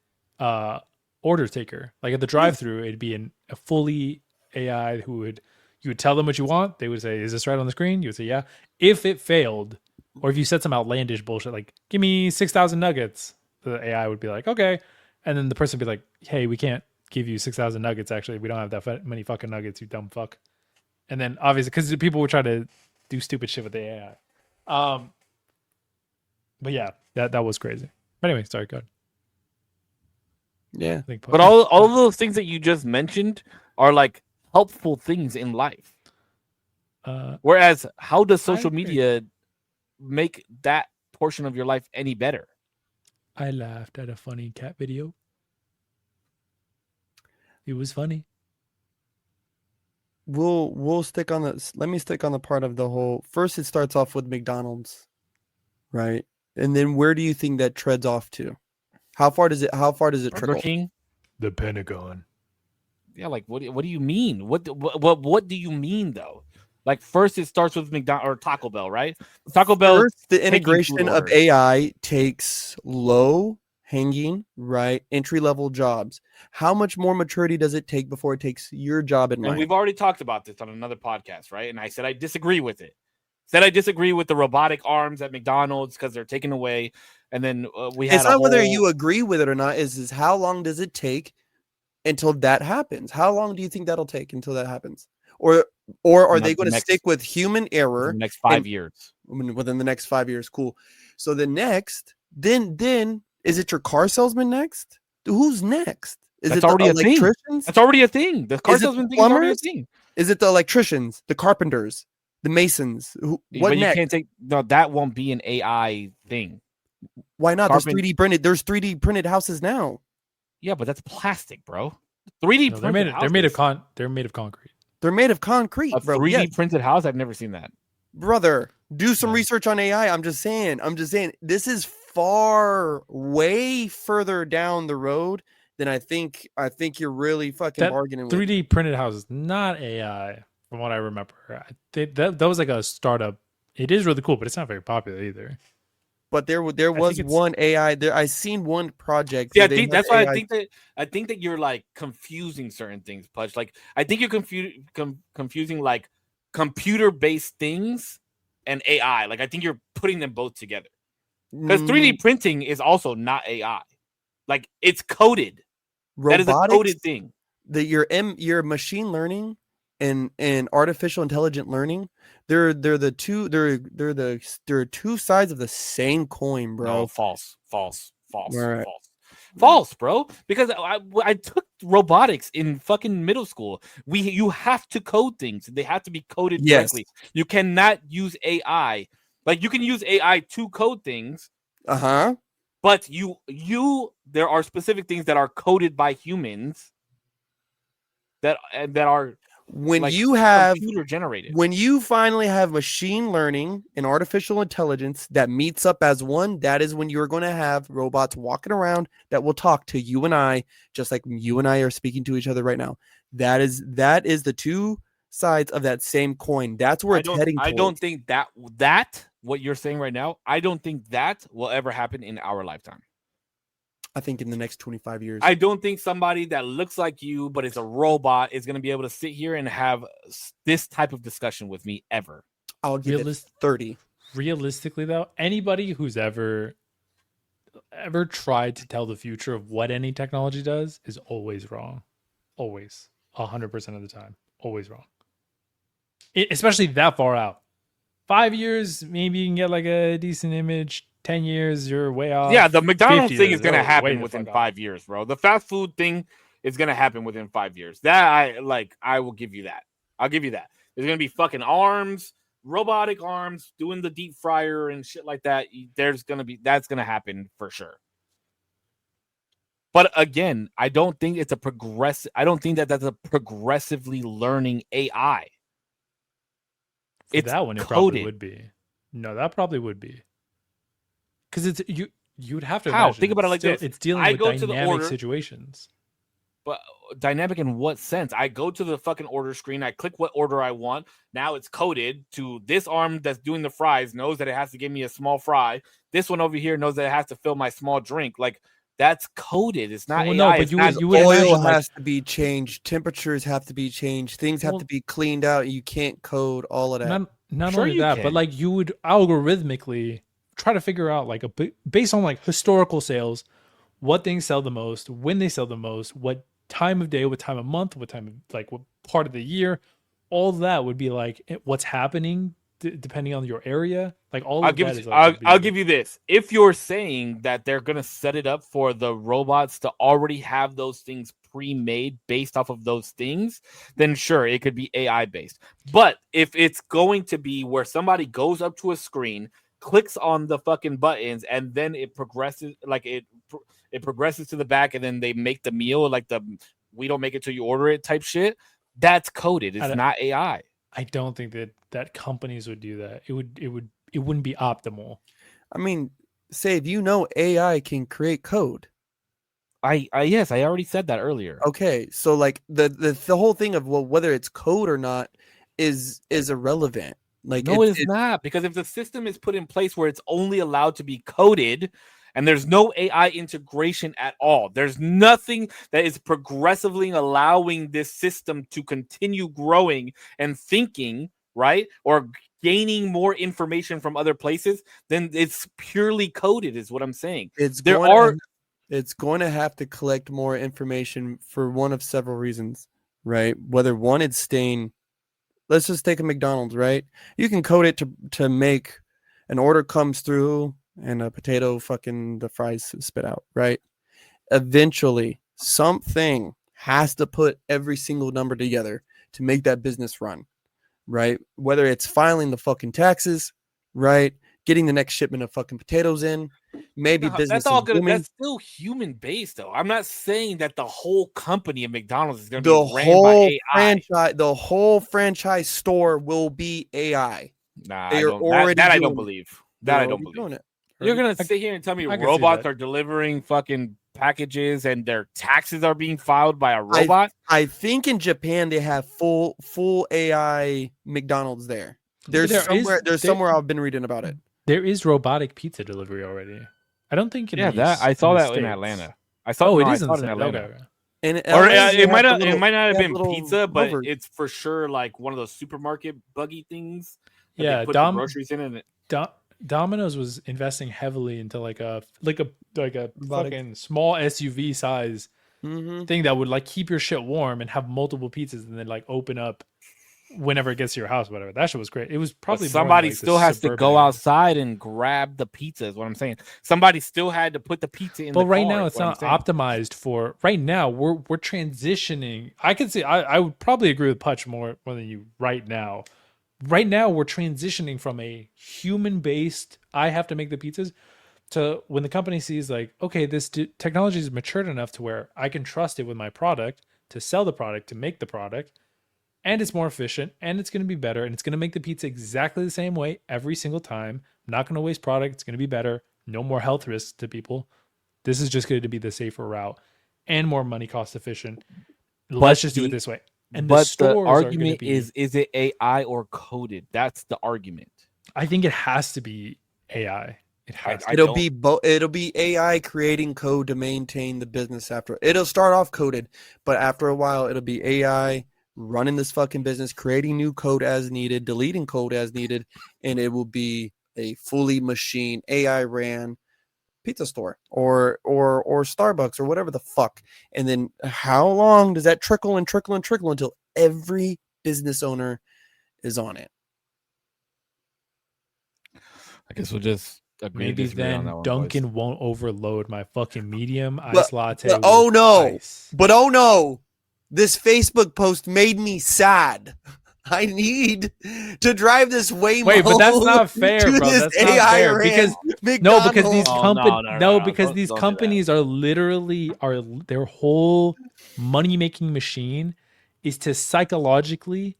order taker. Like at the drive-through, it'd be a fully AI you would tell them what you want. They would say, "Is this right on the screen?" You would say, "Yeah." If it failed, or if you said some outlandish bullshit like, "Give me 6,000 nuggets," the AI would be like, "Okay," and then the person would be like, "Hey, we can't give you 6,000 nuggets. Actually, we don't have that many fucking nuggets. You dumb fuck." And then obviously, because people would try to do stupid shit with the AI. But yeah, that was crazy. But anyway, sorry, go ahead. Yeah. I think But all of those things that you just mentioned are like helpful things in life. Whereas, how does social agree. media make that portion of your life any better? I laughed at a funny cat video. It was funny. We'll stick on the let me stick on the part of the whole. First it starts off with McDonald's, right? And then where do you think that treads off to? How far does it Burger trickle? King? The Pentagon. Yeah, like what do you mean? What do you mean though? Like first it starts with McDonald's or Taco Bell, right? Taco Bell. First, the taking integration food of orders. AI takes low hanging, right, entry level jobs. How much more maturity does it take before it takes your job in And mind? we've already talked about this on another podcast, right? And I said I disagree with it. Said I disagree with the robotic arms at McDonald's because they're taken away. And then we had It's not whether you agree with it or not. Is how long does it take until that happens? How long do you think that'll take until that happens? Or are they going to stick with human error the next 5 years? Within the next 5 years? Cool. So the next, then is it your car salesman next? Who's next? That's already a thing. That's already a thing. The car salesman thing is already a thing. Is it the electricians, the carpenters, the masons? What next? You can't take that won't be an AI thing. Why not? There's 3D printed. There's 3D printed houses now. Yeah, but that's plastic, bro. 3D printed. They're made of concrete. They're made of concrete, bro. 3D printed house. I've never seen that. Brother, do some research on AI. I'm just saying. This is way further down the road than I think you're really fucking bargaining with. 3D printed house is not AI, from what I remember. That was like a startup. It is really cool, but it's not very popular either. But there was one AI. I seen one project. Yeah, that's why I think that you're like confusing certain things, Pudge. Like I think you're confusing like computer-based things and AI. Like I think you're putting them both together. Because 3D printing is also not AI. Like it's coded. Robotics, that is a coded thing. Your machine learning and artificial intelligent learning, they're two sides of the same coin, bro. No, false, right. False, bro. Because I took robotics in fucking middle school. You have to code things. They have to be coded correctly. You cannot use AI. Like you can use AI to code things. But there are specific things that are coded by humans that are when like you have computer generated. When you finally have machine learning and artificial intelligence that meets up as one, that is when you're going to have robots walking around that will talk to you and I, just like you and I are speaking to each other right now. That is the two sides of that same coin. That's where it's heading towards. I don't think that what you're saying right now, I don't think that will ever happen in our lifetime. I think in the next 25 years. I don't think somebody that looks like you but is a robot is going to be able to sit here and have this type of discussion with me ever. I'll give it 30. Realistically, though, anybody who's ever tried to tell the future of what any technology does is always wrong. Always. 100% of the time. Always wrong. Especially that far out. 5 years, maybe you can get like a decent image. 10 years, you're way off. Yeah, the McDonald's 50 thing years, is going to oh, way happen the within fuck 5 off. years, bro. The fast food thing is going to happen within 5 years. That I will give you that. I'll give you that. There's going to be fucking arms, robotic arms doing the deep fryer and shit like that. That's going to happen for sure. But again, I don't think that's a progressively learning AI. For It's that one, it coded. probably would be. No, that probably would be. Because it's you would have to How? imagine Think about it it's like still- this. It's dealing I with go to the dynamic order. situations. But dynamic in what sense? I go to the fucking order screen. I click what order I want. Now it's coded to this arm that's doing the fries knows that it has to give me a small fry. This one over here knows that it has to fill my small drink. Like that's coded. It's not Well, AI. no, but It's you not- would- you would Oil imagine, like- has to be changed, temperatures have to be changed, things have Well- to be cleaned out. You can't code all of that. Not Sure only you that, can. but like you would algorithmically try to figure out like based on like historical sales, what things sell the most, when they sell the most, what time of day, what time of month, what time of like what part of the year, all that would be like what's happening depending on your area. Like all of that is like I'll give you this. If you're saying that they're gonna set it up for the robots to already have those things pre-made based off of those things, then sure, it could be AI based. But if it's going to be where somebody goes up to a screen, clicks on the fucking buttons, and then it progresses, like it progresses to the back, and then they make the meal, like the we don't make it till you order it type shit. That's coded. It's not AI. I don't think that companies would do that. It wouldn't be optimal. I mean, Save, you know AI can create code. Yes, I already said that earlier. Okay, so like the whole thing of whether it's code or not is irrelevant. Like No, it's not, because if the system is put in place where it's only allowed to be coded and there's no AI integration at all, there's nothing that is progressively allowing this system to continue growing and thinking, right? Or gaining more information from other places, then it's purely coded, is what I'm saying. It's going to have to collect more information for one of several reasons, right? Whether one, it's staying. Let's just take a McDonald's, right? You can code it to make an order comes through and a potato fucking the fries spit out, right? Eventually, something has to put every single number together to make that business run, right? Whether it's filing the fucking taxes, right? Getting the next shipment of fucking potatoes in, maybe business. That's all good. That's still human based, though. I'm not saying that the whole company of McDonald's is going to be ran by AI. The whole franchise store will be AI. Nah, I don't believe. That I don't believe. You're going to sit here and tell me robots are delivering fucking packages and their taxes are being filed by a robot? I think in Japan they have full AI McDonald's there. There's somewhere I've been reading about it. There is robotic pizza delivery already. I don't think. I saw that in Atlanta. I saw it in Atlanta. Okay. And it might not have been pizza, but rovers. it's for sure like one of those supermarket buggy things. Yeah, put the groceries in it. Domino's was investing heavily into like a fucking small SUV size thing that would like keep your shit warm and have multiple pizzas and then like open up whenever it gets to your house, whatever. That shit was great. It was probably somebody still has to go outside and grab the pizza, is what I'm saying. Somebody still had to put the pizza in. But right now it's not optimized for. Right now we're transitioning. I could say I would probably agree with Putch more than you right now. Right now we're transitioning from a human-based I have to make the pizzas to when the company sees like, okay, this technology is matured enough to where I can trust it with my product to sell the product, to make the product. And it's more efficient, and it's going to be better, and it's going to make the pizza exactly the same way every single time. I'm not going to waste product. It's going to be better. No more health risks to people. This is just going to be the safer route and more money cost efficient. Let's just do it this way. And the argument is it AI or coded? That's the argument. I think it has to be AI. It'll be AI creating code to maintain the business after. It'll start off coded, but after a while, it'll be AI running this fucking business, creating new code as needed, deleting code as needed, and it will be a fully machine AI ran pizza store or Starbucks or whatever the fuck. And then how long does that trickle until every business owner is on it? I guess we'll just Agree, Maybe disagree on then that one, Dunkin' boys. won't overload my fucking medium But- ice latte. but oh with no. ice. But oh no, this Facebook post made me sad. I need to drive this Waymo. Wait, but that's not fair, to bro. this That's not AI fair ran because McDonald's. because these Oh, companies no, because don't- these don't do that. companies are literally their whole money making machine is to psychologically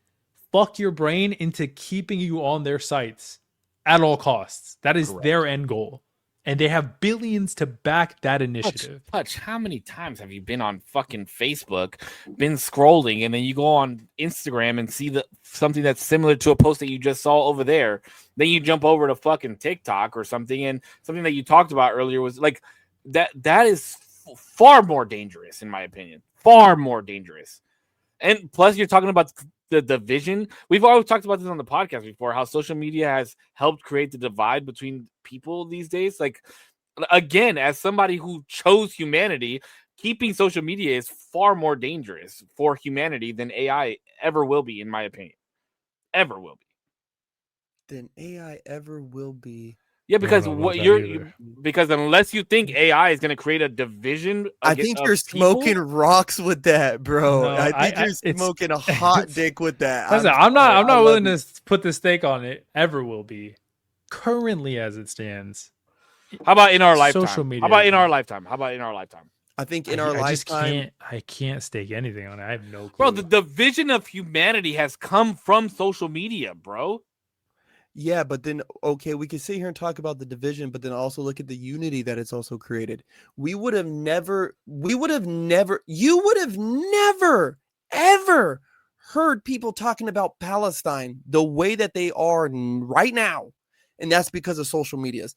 fuck your brain into keeping you on their sites at all costs. That is Correct. their end goal. And they have billions to back that initiative. Hutch, how many times have you been on fucking Facebook, been scrolling, and then you go on Instagram and see something that's similar to a post that you just saw over there? Then you jump over to fucking TikTok or something, and something that you talked about earlier was like that. That is far more dangerous, in my opinion. Far more dangerous. And plus, you're talking about the division. We've always talked about this on the podcast before, how social media has helped create the divide between people these days. Like, again, as somebody who chose humanity, keeping social media is far more dangerous for humanity than AI ever will be, in my opinion. Ever will be. Than AI ever will be. Yeah, because know about what that you're either. because unless you think AI is going to create a division, I think you're smoking rocks with that, bro. No, I think you're it's- smoking a hot dick with that. Listen, sorry, I'm I not love willing it. to put the stake on it. Ever will be. Currently, as it stands, How about in our lifetime? Social media How about in is- our lifetime? How about in our lifetime? I think in our I just lifetime, can't stake anything on it. I have no clue. Bro, the division of humanity has come from social media, bro. yeah, but then okay, we can sit here and talk about the division, but then also look at the unity that it's also created. You would have never, ever heard people talking about Palestine the way that they are right now. And that's because of social medias.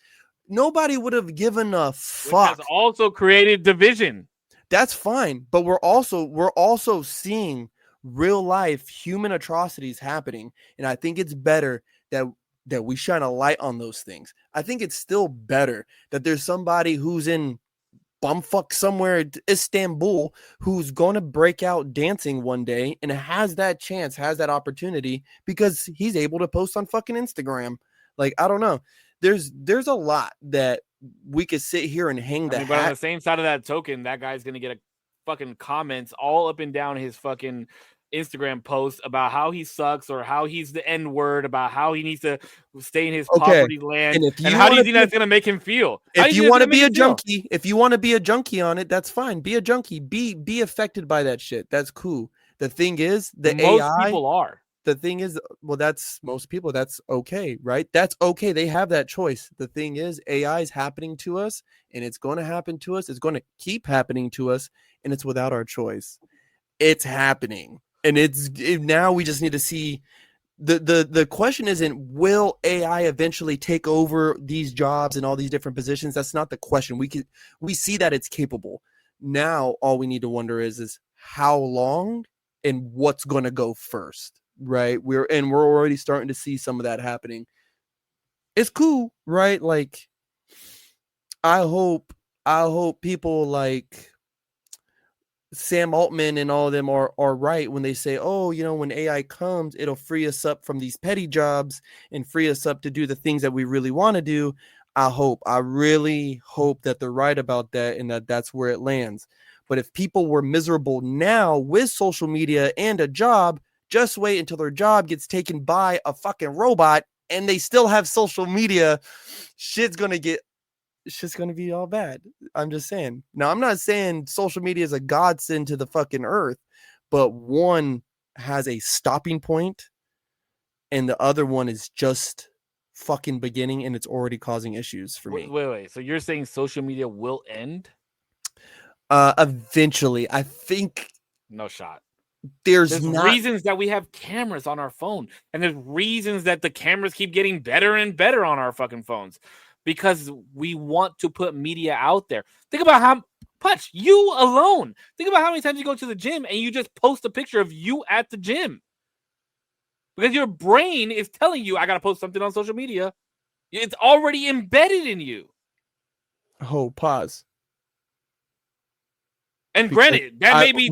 Nobody would have given a Which fuck. has also created division. That's fine, but we're also seeing real life human atrocities happening, and I think it's better that we shine a light on those things. I think it's still better that there's somebody who's in bumfuck somewhere in Istanbul who's going to break out dancing one day and has that chance, has that opportunity because he's able to post on fucking Instagram. Like, I don't know. There's a lot that we could sit here and hang the But on the hat. same side of that token, that guy's gonna get a fucking comments all up and down his fucking Instagram post about how he sucks or how he's the N word, about how he needs to stay in his Okay, poverty land. and if you how do you wanna think be- that's gonna make him feel? How do If think you that's want to gonna be make a him feel? junkie, if you want to be a junkie on it, that's fine. Be a junkie. Be affected by that shit. That's cool. The thing is, Most AI. people are. The thing is, well, that's most people. That's okay, right? That's okay. They have that choice. The thing is, AI is happening to us, and it's going to happen to us. It's going to keep happening to us, and it's without our choice. It's happening, and now we just need to see. The question isn't will AI eventually take over these jobs and all these different positions. That's not the question. We see that it's capable. Now all we need to wonder is how long and what's going to go first, right? We're already starting to see some of that happening. It's cool, right? Like I hope people like Sam Altman and all of them are right when they say, oh, when AI comes, it'll free us up from these petty jobs and free us up to do the things that we really want to do. I really hope that they're right about that and that's where it lands. But if people were miserable now with social media and a job, just wait until their job gets taken by a fucking robot and they still have social media. Shit's going to be all bad. I'm just saying. Now, I'm not saying social media is a godsend to the fucking earth, but one has a stopping point and the other one is just fucking beginning and it's already causing issues for me. Wait. So you're saying social media will end? Eventually, I think No shot. there's reasons that we have cameras on our phone, and there's reasons that the cameras keep getting better and better on our fucking phones because we want to put media out there. Think about how Putch, you alone. Think about how many times you go to the gym and you just post a picture of you at the gym because your brain is telling you, I got to post something on social media. It's already embedded in you. pause. And Because granted, that may be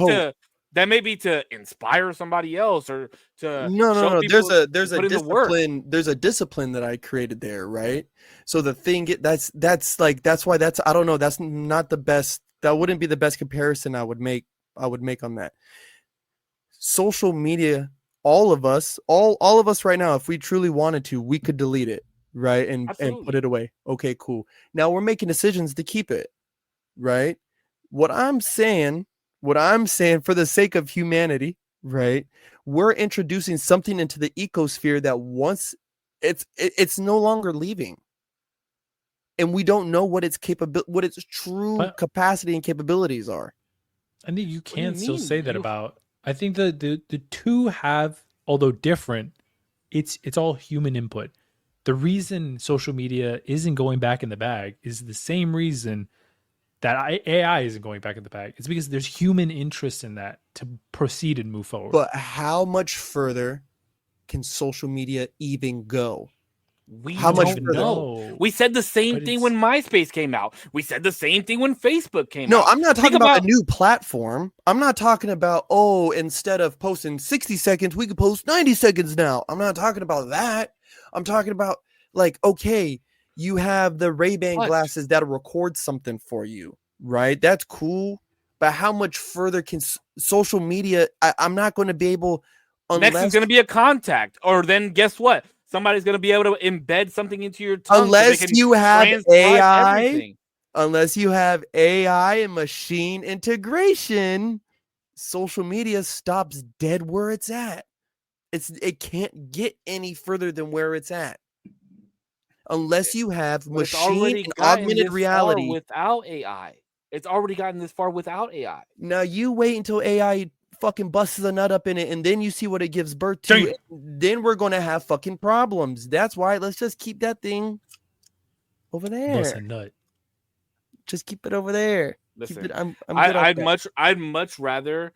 That may be to inspire somebody else or to No, show There's people a put in the work. discipline. There's a discipline that I created there, right? So the thing that's why I don't know. That's not the best. That wouldn't be the best comparison I would make on that. Social media, all of us right now, if we truly wanted to, we could delete it, right? And put Absolutely. it away. Okay, cool. Now we're making decisions to keep it, right? What I'm saying for the sake of humanity, right? We're introducing something into the ecosphere that once it's no longer leaving. And we don't know what its true But- capacity and capabilities are. I think you do you can still mean? say that about. I think the two have, although different, it's all human input. The reason social media isn't going back in the bag is the same reason that AI isn't going back in the bag. It's because there's human interest in that to proceed and move forward. But how much further can social media even go? We How much don't further? know. We said the same But thing it's- when MySpace came out. We said the same thing when Facebook came No, out. I'm not Think talking about a new platform. I'm not talking about, instead of posting 60 seconds, we could post 90 seconds now. I'm not talking about that. I'm talking about, like, okay, you have the Ray-Ban What? glasses that'll record something for you, right? That's cool. But how much further can social media? I'm not going to be able, Next is going to be a contact, or then guess what? Somebody's going to be able to embed something into your tongue, so they unless can you have transcribe AI. everything. Unless you have AI and machine integration, social media stops dead where it's at. It can't get any further than where it's at. Unless you have But it's machine already and gotten augmented this far reality. without AI. It's already gotten this far without AI. Now you wait until AI fucking busts a nut up in it, and then you see what it gives birth to. Damn. Then we're gonna have fucking problems. That's why let's just keep that thing over there. Bust a nut. Just keep it over there. Listen, Keep it, I'm good on that. I'd much rather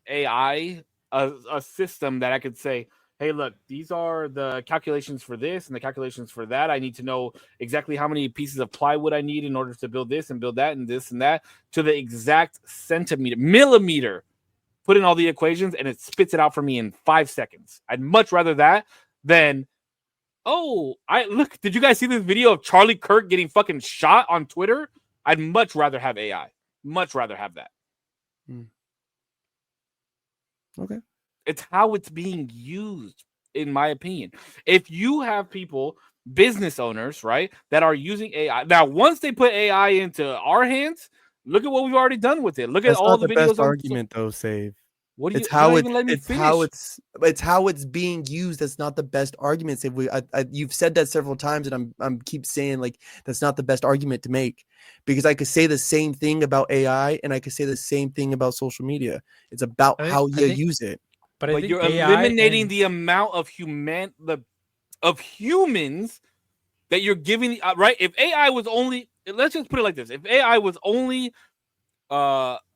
AI, a system that I could say, hey, look, these are the calculations for this and the calculations for that. I need to know exactly how many pieces of plywood I need in order to build this and build that and this and that to the exact millimeter. Put in all the equations and it spits it out for me in 5 seconds. I'd much rather that than, did you guys see this video of Charlie Kirk getting fucking shot on Twitter? I'd much rather have AI. Much rather have that. Okay. It's how it's being used, in my opinion. If you have people, business owners, right, that are using AI. Now, once they put AI into our hands, look at what we've already done with it. Look That's at all not the the videos. best argument, though, Save. What do you? It's how you're not it, even letting me it's finish. how it's how it's being used. That's not the best argument. Save. You've said that several times, and I'm keep saying, like, that's not the best argument to make, because I could say the same thing about AI and I could say the same thing about social media. It's about how you use it. But I think you're AI eliminating and- the amount of humans that you're giving. Right? If AI was only, let's just put it like this: if AI was only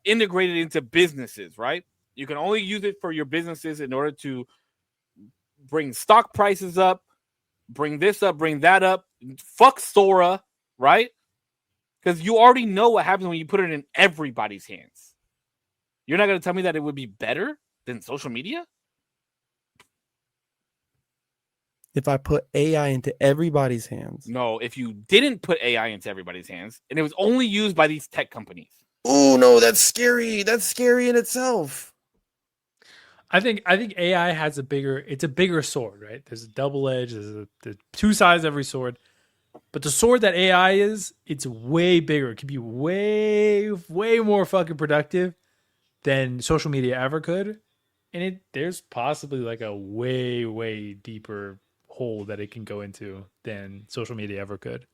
integrated into businesses, right? You can only use it for your businesses in order to bring stock prices up, bring this up, bring that up. Fuck Sora, right? Because you already know what happens when you put it in everybody's hands. You're not going to tell me that it would be better than social media? If I put AI into everybody's hands. No, if you didn't put AI into everybody's hands and it was only used by these tech companies. Oh no, that's scary. That's scary in itself. I think AI has a bigger sword, right? There's a double edge, there's two sides of every sword. But the sword that AI is, it's way bigger. It could be way more fucking productive than social media ever could. And there's possibly like a way deeper hole that it can go into than social media ever could.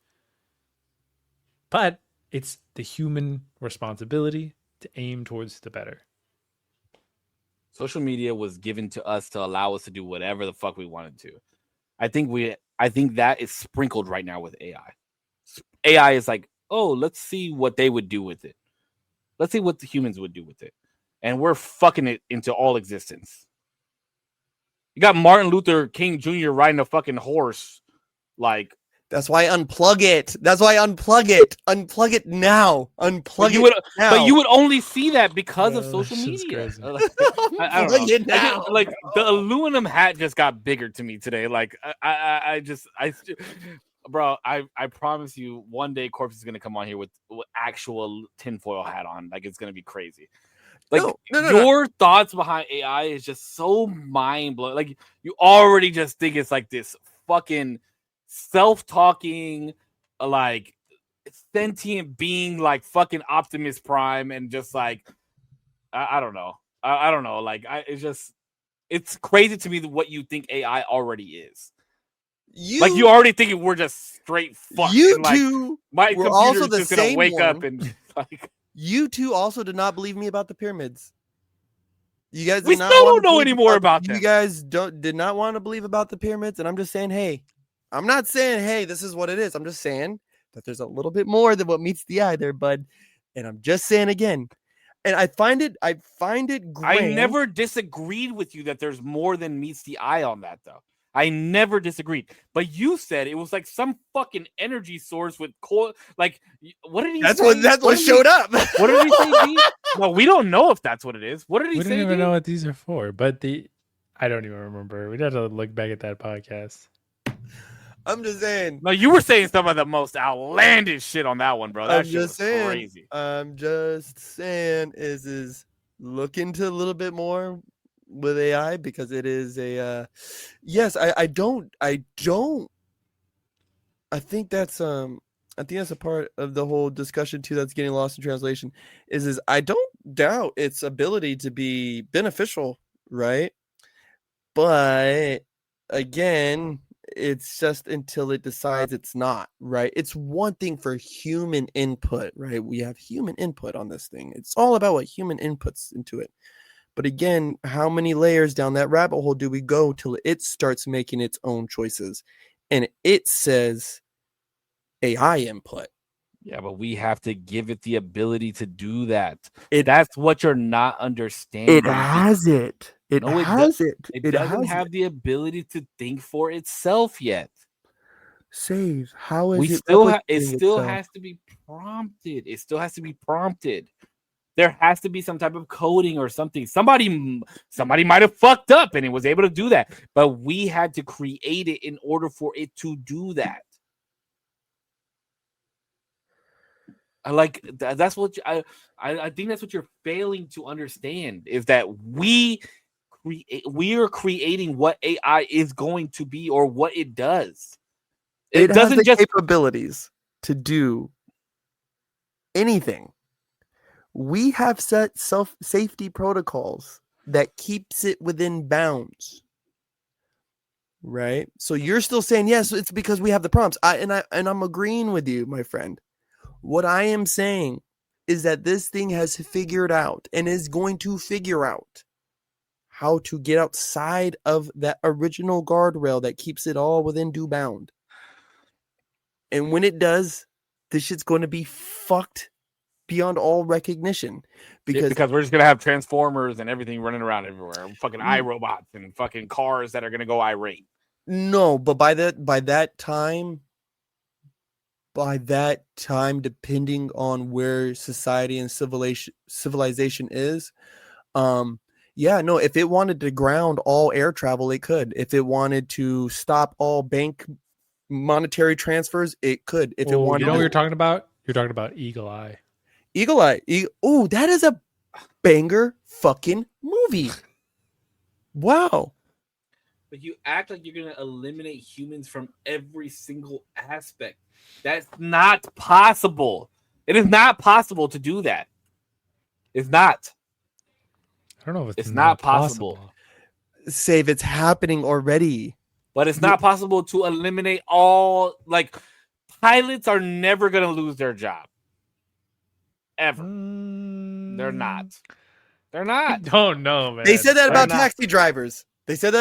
But it's the human responsibility to aim towards the better. Social media was given to us to allow us to do whatever the fuck we wanted to. I think that is sprinkled right now with AI. AI is like, oh, let's see what they would do with it. Let's see what the humans would do with it. And we're fucking it into all existence. You got Martin Luther King Jr. riding a fucking horse. Like, That's why I unplug it. Unplug it now. But you would only see that because of Bro, social that shit's media. crazy. I don't Unplug know. it now, Like bro. the aluminum hat just got bigger to me today. Like bro, I promise you, one day Korpsx is gonna come on here with actual tinfoil hat on. Like it's gonna be crazy. Like No. your thoughts behind AI is just so mind blowing. Like you already just think it's like this fucking self-talking, like sentient being, like fucking Optimus Prime, and just like I don't know. I don't know. Like it's crazy to me what you think AI already is. You already think we're just straight fucked. You and, like, two my were computer also is the just gonna same wake up one. and like. You two also did not believe me about the pyramids. You guys did We not still want don't to know believe any more about them. You guys did not want to believe about the pyramids, and I'm just saying, hey, I'm not saying, hey, this is what it is. I'm just saying that there's a little bit more than what meets the eye there, bud. And I'm just saying again, and I find it great. I never disagreed with you that there's more than meets the eye on that, though. I never disagreed, but you said it was like some fucking energy source with coal. Like, what did he say? That's what showed up. What did he say, D? No, we don't know if that's what it is. What did he say? We don't even know what these are for, but I don't even remember. We'd have to look back at that podcast. I'm just saying. No, you were saying some of the most outlandish shit on that one, bro. That shit was crazy. I'm just saying is look into a little bit more with AI, because it is a yes, I think that's a part of the whole discussion too that's getting lost in translation is I don't doubt its ability to be beneficial, right? But again, it's just until it decides it's not, right? It's one thing for human input, right? We have human input on this thing. It's all about what human inputs into it. But again, how many layers down that rabbit hole do we go till it starts making its own choices? And it says AI input. Yeah, but we have to give it the ability to do that. That's what you're not understanding. It has it. It doesn't have the ability to think for itself yet. Save. How is it? It still has to be prompted. It still has to be prompted. There has to be some type of coding or something. Somebody might have fucked up and it was able to do that, but we had to create it in order for it to do that. That's what I think that's what you're failing to understand, is that we are creating what AI is going to be or what it does. It doesn't has the capabilities to do anything. We have set safety protocols that keeps it within bounds, right? So you're still saying yes, it's because we have the prompts. I'm agreeing with you, my friend. What I am saying is that this thing has figured out and is going to figure out how to get outside of that original guardrail that keeps it all within due bound. And when it does, this shit's going to be fucked beyond all recognition, because we're just gonna have transformers and everything running around everywhere, fucking iRobots and fucking cars that are gonna go irate. No, but by that time, depending on where society and civilization is, if it wanted to ground all air travel, it could. If it wanted to stop all bank monetary transfers, it could. If it wanted, you know what you're talking about? You're talking about Eagle Eye. Eagle Eye. Oh, that is a banger fucking movie. Wow. But you act like you're going to eliminate humans from every single aspect. That's not possible. It is not possible to do that. It's not. I don't know if it's not possible. Save, it's happening already. But it's not possible to eliminate all, like, pilots are never going to lose their job. Ever. They're not. I don't know, man. They said that about taxi drivers. There's still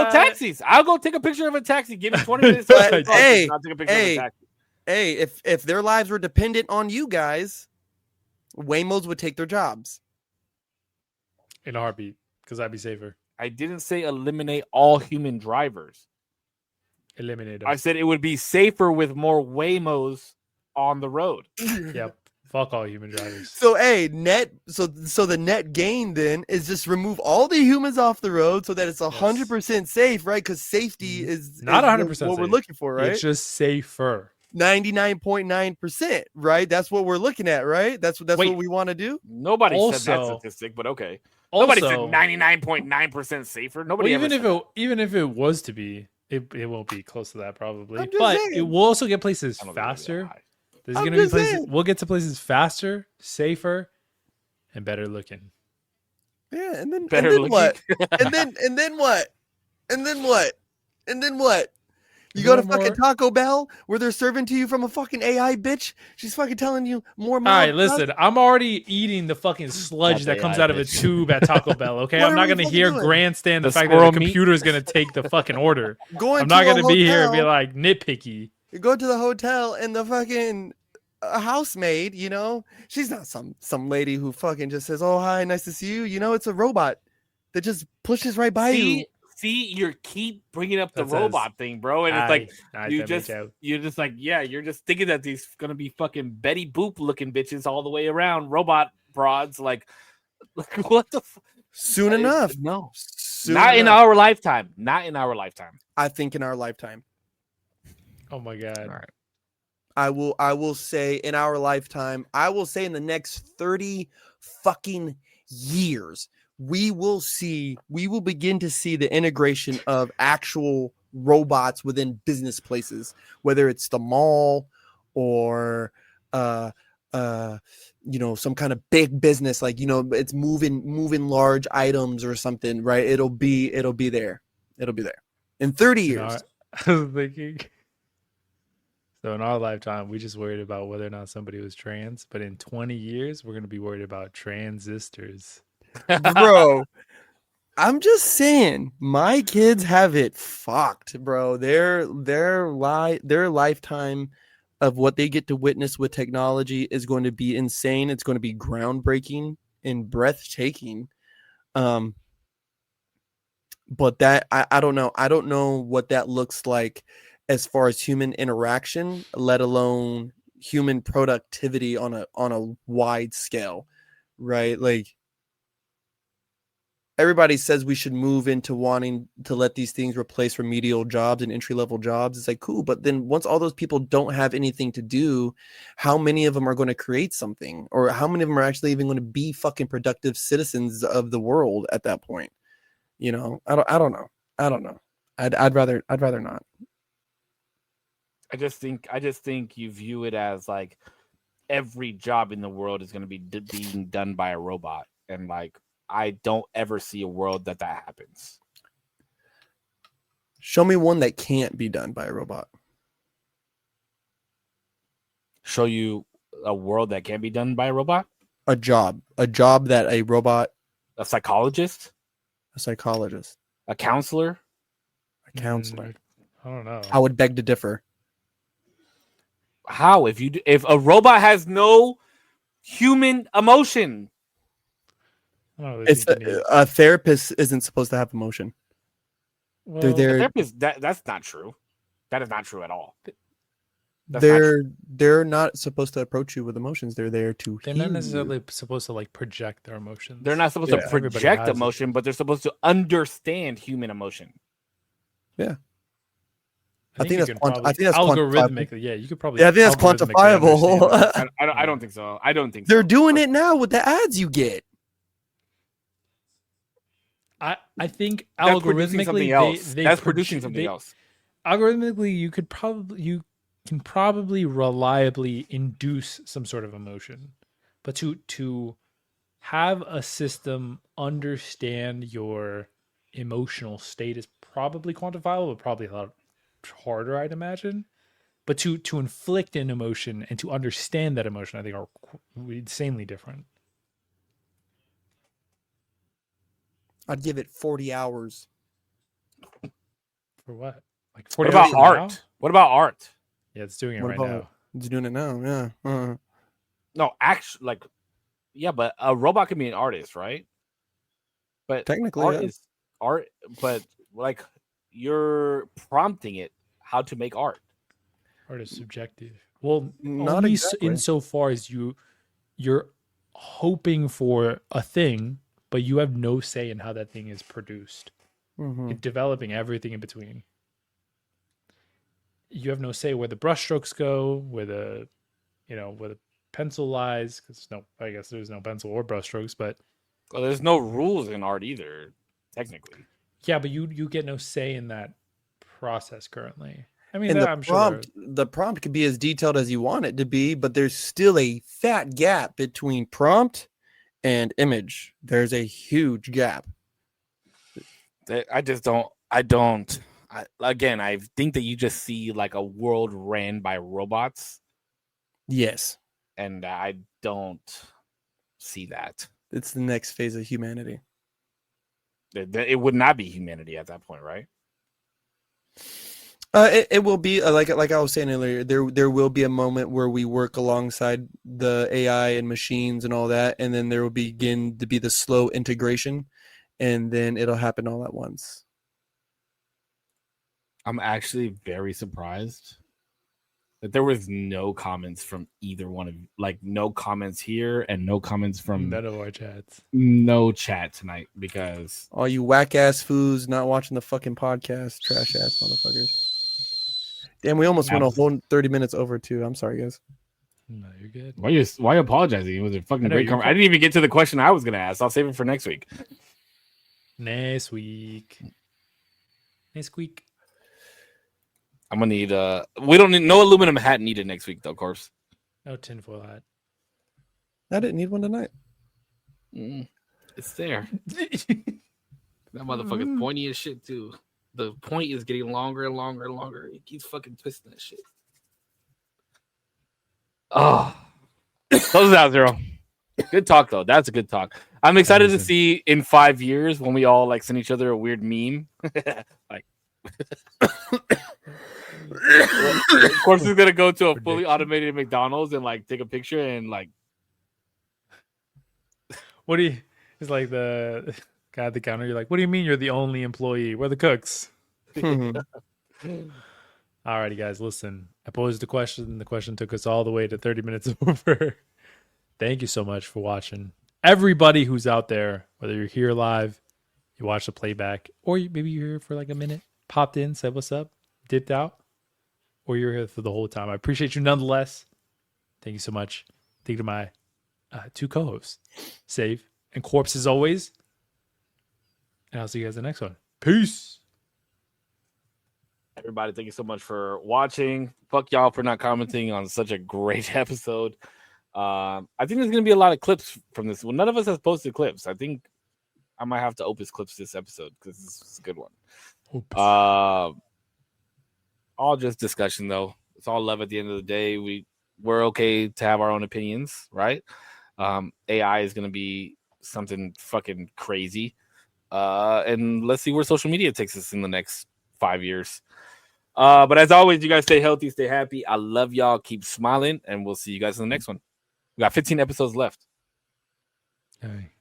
taxis. I'll go take a picture of a taxi. Give me 20 minutes. I'll take a picture of a taxi. Hey, if their lives were dependent on you guys, Waymos would take their jobs. In a heartbeat, because I'd be safer. I didn't say eliminate all human drivers. eliminate them. I said it would be safer with more Waymos on the road. Yep. Fuck all human drivers. So so the net gain then is just remove all the humans off the road so that it's 100% safe, right? Because safety is Not is 100% what we're safe. looking for, right? It's just safer. 99.9%, right? That's what we're looking at, right? That's Wait. what we want to do. Nobody said that Also- statistic, but okay. Nobody said Also, 99.9% safer. Nobody well, ever said that. even if it was to be, it won't be close to that probably. I'm just But saying. it will also get places I don't think it'll be that faster. high. There's I'm gonna be just places. saying. We'll get to places faster, safer, and better looking. Yeah, and then Better and then looking. what? and then what? And then what? And then what? You You go to want fucking more? Taco Bell where they're serving to you from a fucking AI bitch. She's fucking telling you more. All right, listen. I'm already eating the fucking sludge That's that comes AI, out of a bitch. tube at Taco Bell. Okay, What I'm are not we gonna fucking hear doing? grandstand the The fact that the squirrel meat? computer's gonna take the fucking order. Going I'm not to a gonna be here and be hotel, like nitpicky. you go to the hotel and the fucking housemaid, she's not some lady who fucking just says, "Oh, hi, nice to see you." It's a robot that just pushes right by you. See, you keep bringing up the That says, robot thing, bro, and it's like Nice you to meet just you. you're just like, yeah, you're just thinking that these gonna be fucking Betty Boop looking bitches all the way around, robot broads, like what the Soon enough. No, Soon not in enough. our lifetime. Not in our lifetime. I think in our lifetime. Oh my god. All right. I will say in our lifetime, I will say in the next 30 fucking years, we will begin to see the integration of actual robots within business places, whether it's the mall or some kind of big business, like it's moving large items or something, right? It'll be there. It'll be there in 30 years. I was thinking. So in our lifetime, we just worried about whether or not somebody was trans, but in 20 years, we're gonna be worried about transistors. Bro, I'm just saying, my kids have it fucked, bro. Their lifetime of what they get to witness with technology is going to be insane. It's going to be groundbreaking and breathtaking. But that I don't know. I don't know what that looks like as far as human interaction, let alone human productivity on a wide scale, right? Like, everybody says we should move into wanting to let these things replace remedial jobs and entry-level jobs. It's like, cool, but then once all those people don't have anything to do, how many of them are going to create something, or how many of them are actually even going to be fucking productive citizens of the world at that point? I don't know. I'd rather not. I just think you view it as like every job in the world is going to be being done by a robot, and like I don't ever see a world that happens. Show me one that can't be done by a robot. Show you a world that can be done by a robot? A job that a robot, A psychologist? a psychologist, A counselor? a counselor. I don't know. I would beg to differ. How? If a robot has no human emotion? I don't really It's think you need- a therapist isn't supposed to have emotion. well, They're there. Therapist, that's not true. That is not true at all. That's not true. They're not supposed to approach you with emotions. They're there to They're heal not necessarily you. supposed to like project their emotions. They're not supposed Yeah. to Everybody project has it. emotion, but they're supposed to understand human emotion. I think you that's can quanti- I probably think that's quantifiable. algorithmically. Yeah, you could probably. Yeah, I think that's algorithmically quantifiable. understand it. I don't think so. I don't think They're so. doing it now with the ads you get. I think That's producing algorithmically something else. they That's proje- producing something they- else. Algorithmically, you can probably reliably induce some sort of emotion, but to have a system understand your emotional state is probably quantifiable, but probably a lot harder, I'd imagine. But to inflict an emotion and to understand that emotion, I think are insanely different. I'd give it 40 hours. For what? Like What 40 about hours from now? art? What about art? Yeah, it's doing it What right about- now. It's doing it now. Yeah. No, actually, yeah, but a robot can be an artist, right? But Technically, art yeah. is art, but like you're prompting it. how to make art. Art is subjective. Well, Not only exactly. insofar as you're hoping for a thing, but you have no say in how that thing is produced. Mhm. You're developing everything in between. You have no say where the brushstrokes go, where the pencil lies. Because I guess there's no pencil or brushstrokes, but Well, there's no rules in art either, technically. yeah, but you get no say in that process currently. I mean, And I'm sure. the prompt could be as detailed as you want it to be, but there's still a fat gap between prompt and image. There's a huge gap. I think that you just see like a world ran by robots, Yes, and I don't see that. it's the next phase of humanity. It would not be humanity at that point, right? It will be like I was saying earlier. There will be a moment where we work alongside the AI and machines and all that, and then there will begin to be the slow integration, and then it'll happen all at once. I'm actually very surprised that there was no comments from either one of you. Like no comments here and no comments from None of our chats. no chat tonight, because All you whack ass foos not watching the fucking podcast, trash ass motherfuckers. Damn, we almost went a whole 30 minutes over too. I'm sorry, guys. No, you're good. why are you apologizing? It was a fucking I know, great you're conversation. I didn't even get to the question I was gonna ask. I'll save it for next week. Next week. I'm gonna need we don't need no aluminum hat needed next week though, Corpse. No tinfoil hat. I didn't need one tonight. It's there. That motherfucker's pointy as shit too. The point is getting longer and longer and longer. He keeps fucking twisting that shit. Oh, close it out, Zero. Good talk though. That's a good talk. I'm excited to see in 5 years when we all like send each other a weird meme. Like, Corpse is gonna go to a fully automated McDonald's and like take a picture and like. What do you? It's like the guy at the counter. You're like, what do you mean you're the only employee? We're the cooks. Alrighty, guys, listen. I posed the question. The question took us all the way to 30 minutes over. Thank you so much for watching. Everybody who's out there, whether you're here live, you watch the playback, or maybe you're here for like a minute, popped in, said what's up, dipped out, or you're here for the whole time. I appreciate you nonetheless. Thank you so much. Thank you to my two co-hosts, Save and Korpsx as always. And I'll see you guys in the next one. Peace. Everybody, thank you so much for watching. Fuck y'all for not commenting on such a great episode. I think there's gonna be a lot of clips from this. Well, none of us has posted clips. I think I might have to Opus clips this episode because this is a good one. All just discussion though. It's all love at the end of the day. We're okay to have our own opinions, right? AI is gonna be something fucking crazy. And let's see where social media takes us in the next 5 years. But as always, you guys stay healthy, stay happy. I love y'all. Keep smiling, and we'll see you guys in the next one. We got 15 episodes left. Hey.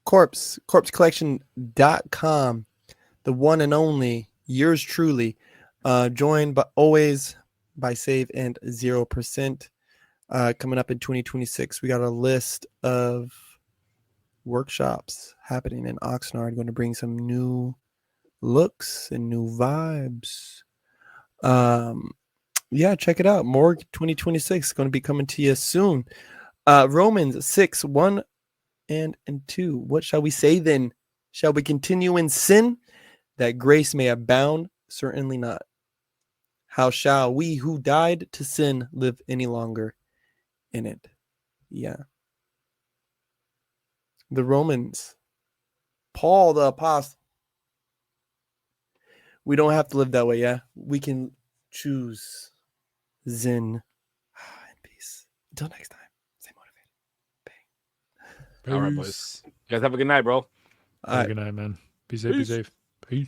Korpscollection.com, the one and only, yours truly, joined always by Save and 0%. Coming up in 2026, we got a list of workshops happening in Oxnard. Going to bring some new looks and new vibes. Yeah, check it out. Morgue 2026 going to be coming to you soon. Romans 6:1 and 2. What shall we say then? Shall we continue in sin that grace may abound? Certainly not. How shall we who died to sin live any longer in it? Yeah. The Romans, Paul the apostle. We don't have to live that way, yeah? We can choose Zen and peace. Until next time, stay motivated. Bang. All right, boys. You guys have a good night, bro. Have a good night, man. Be safe. Be safe. Peace.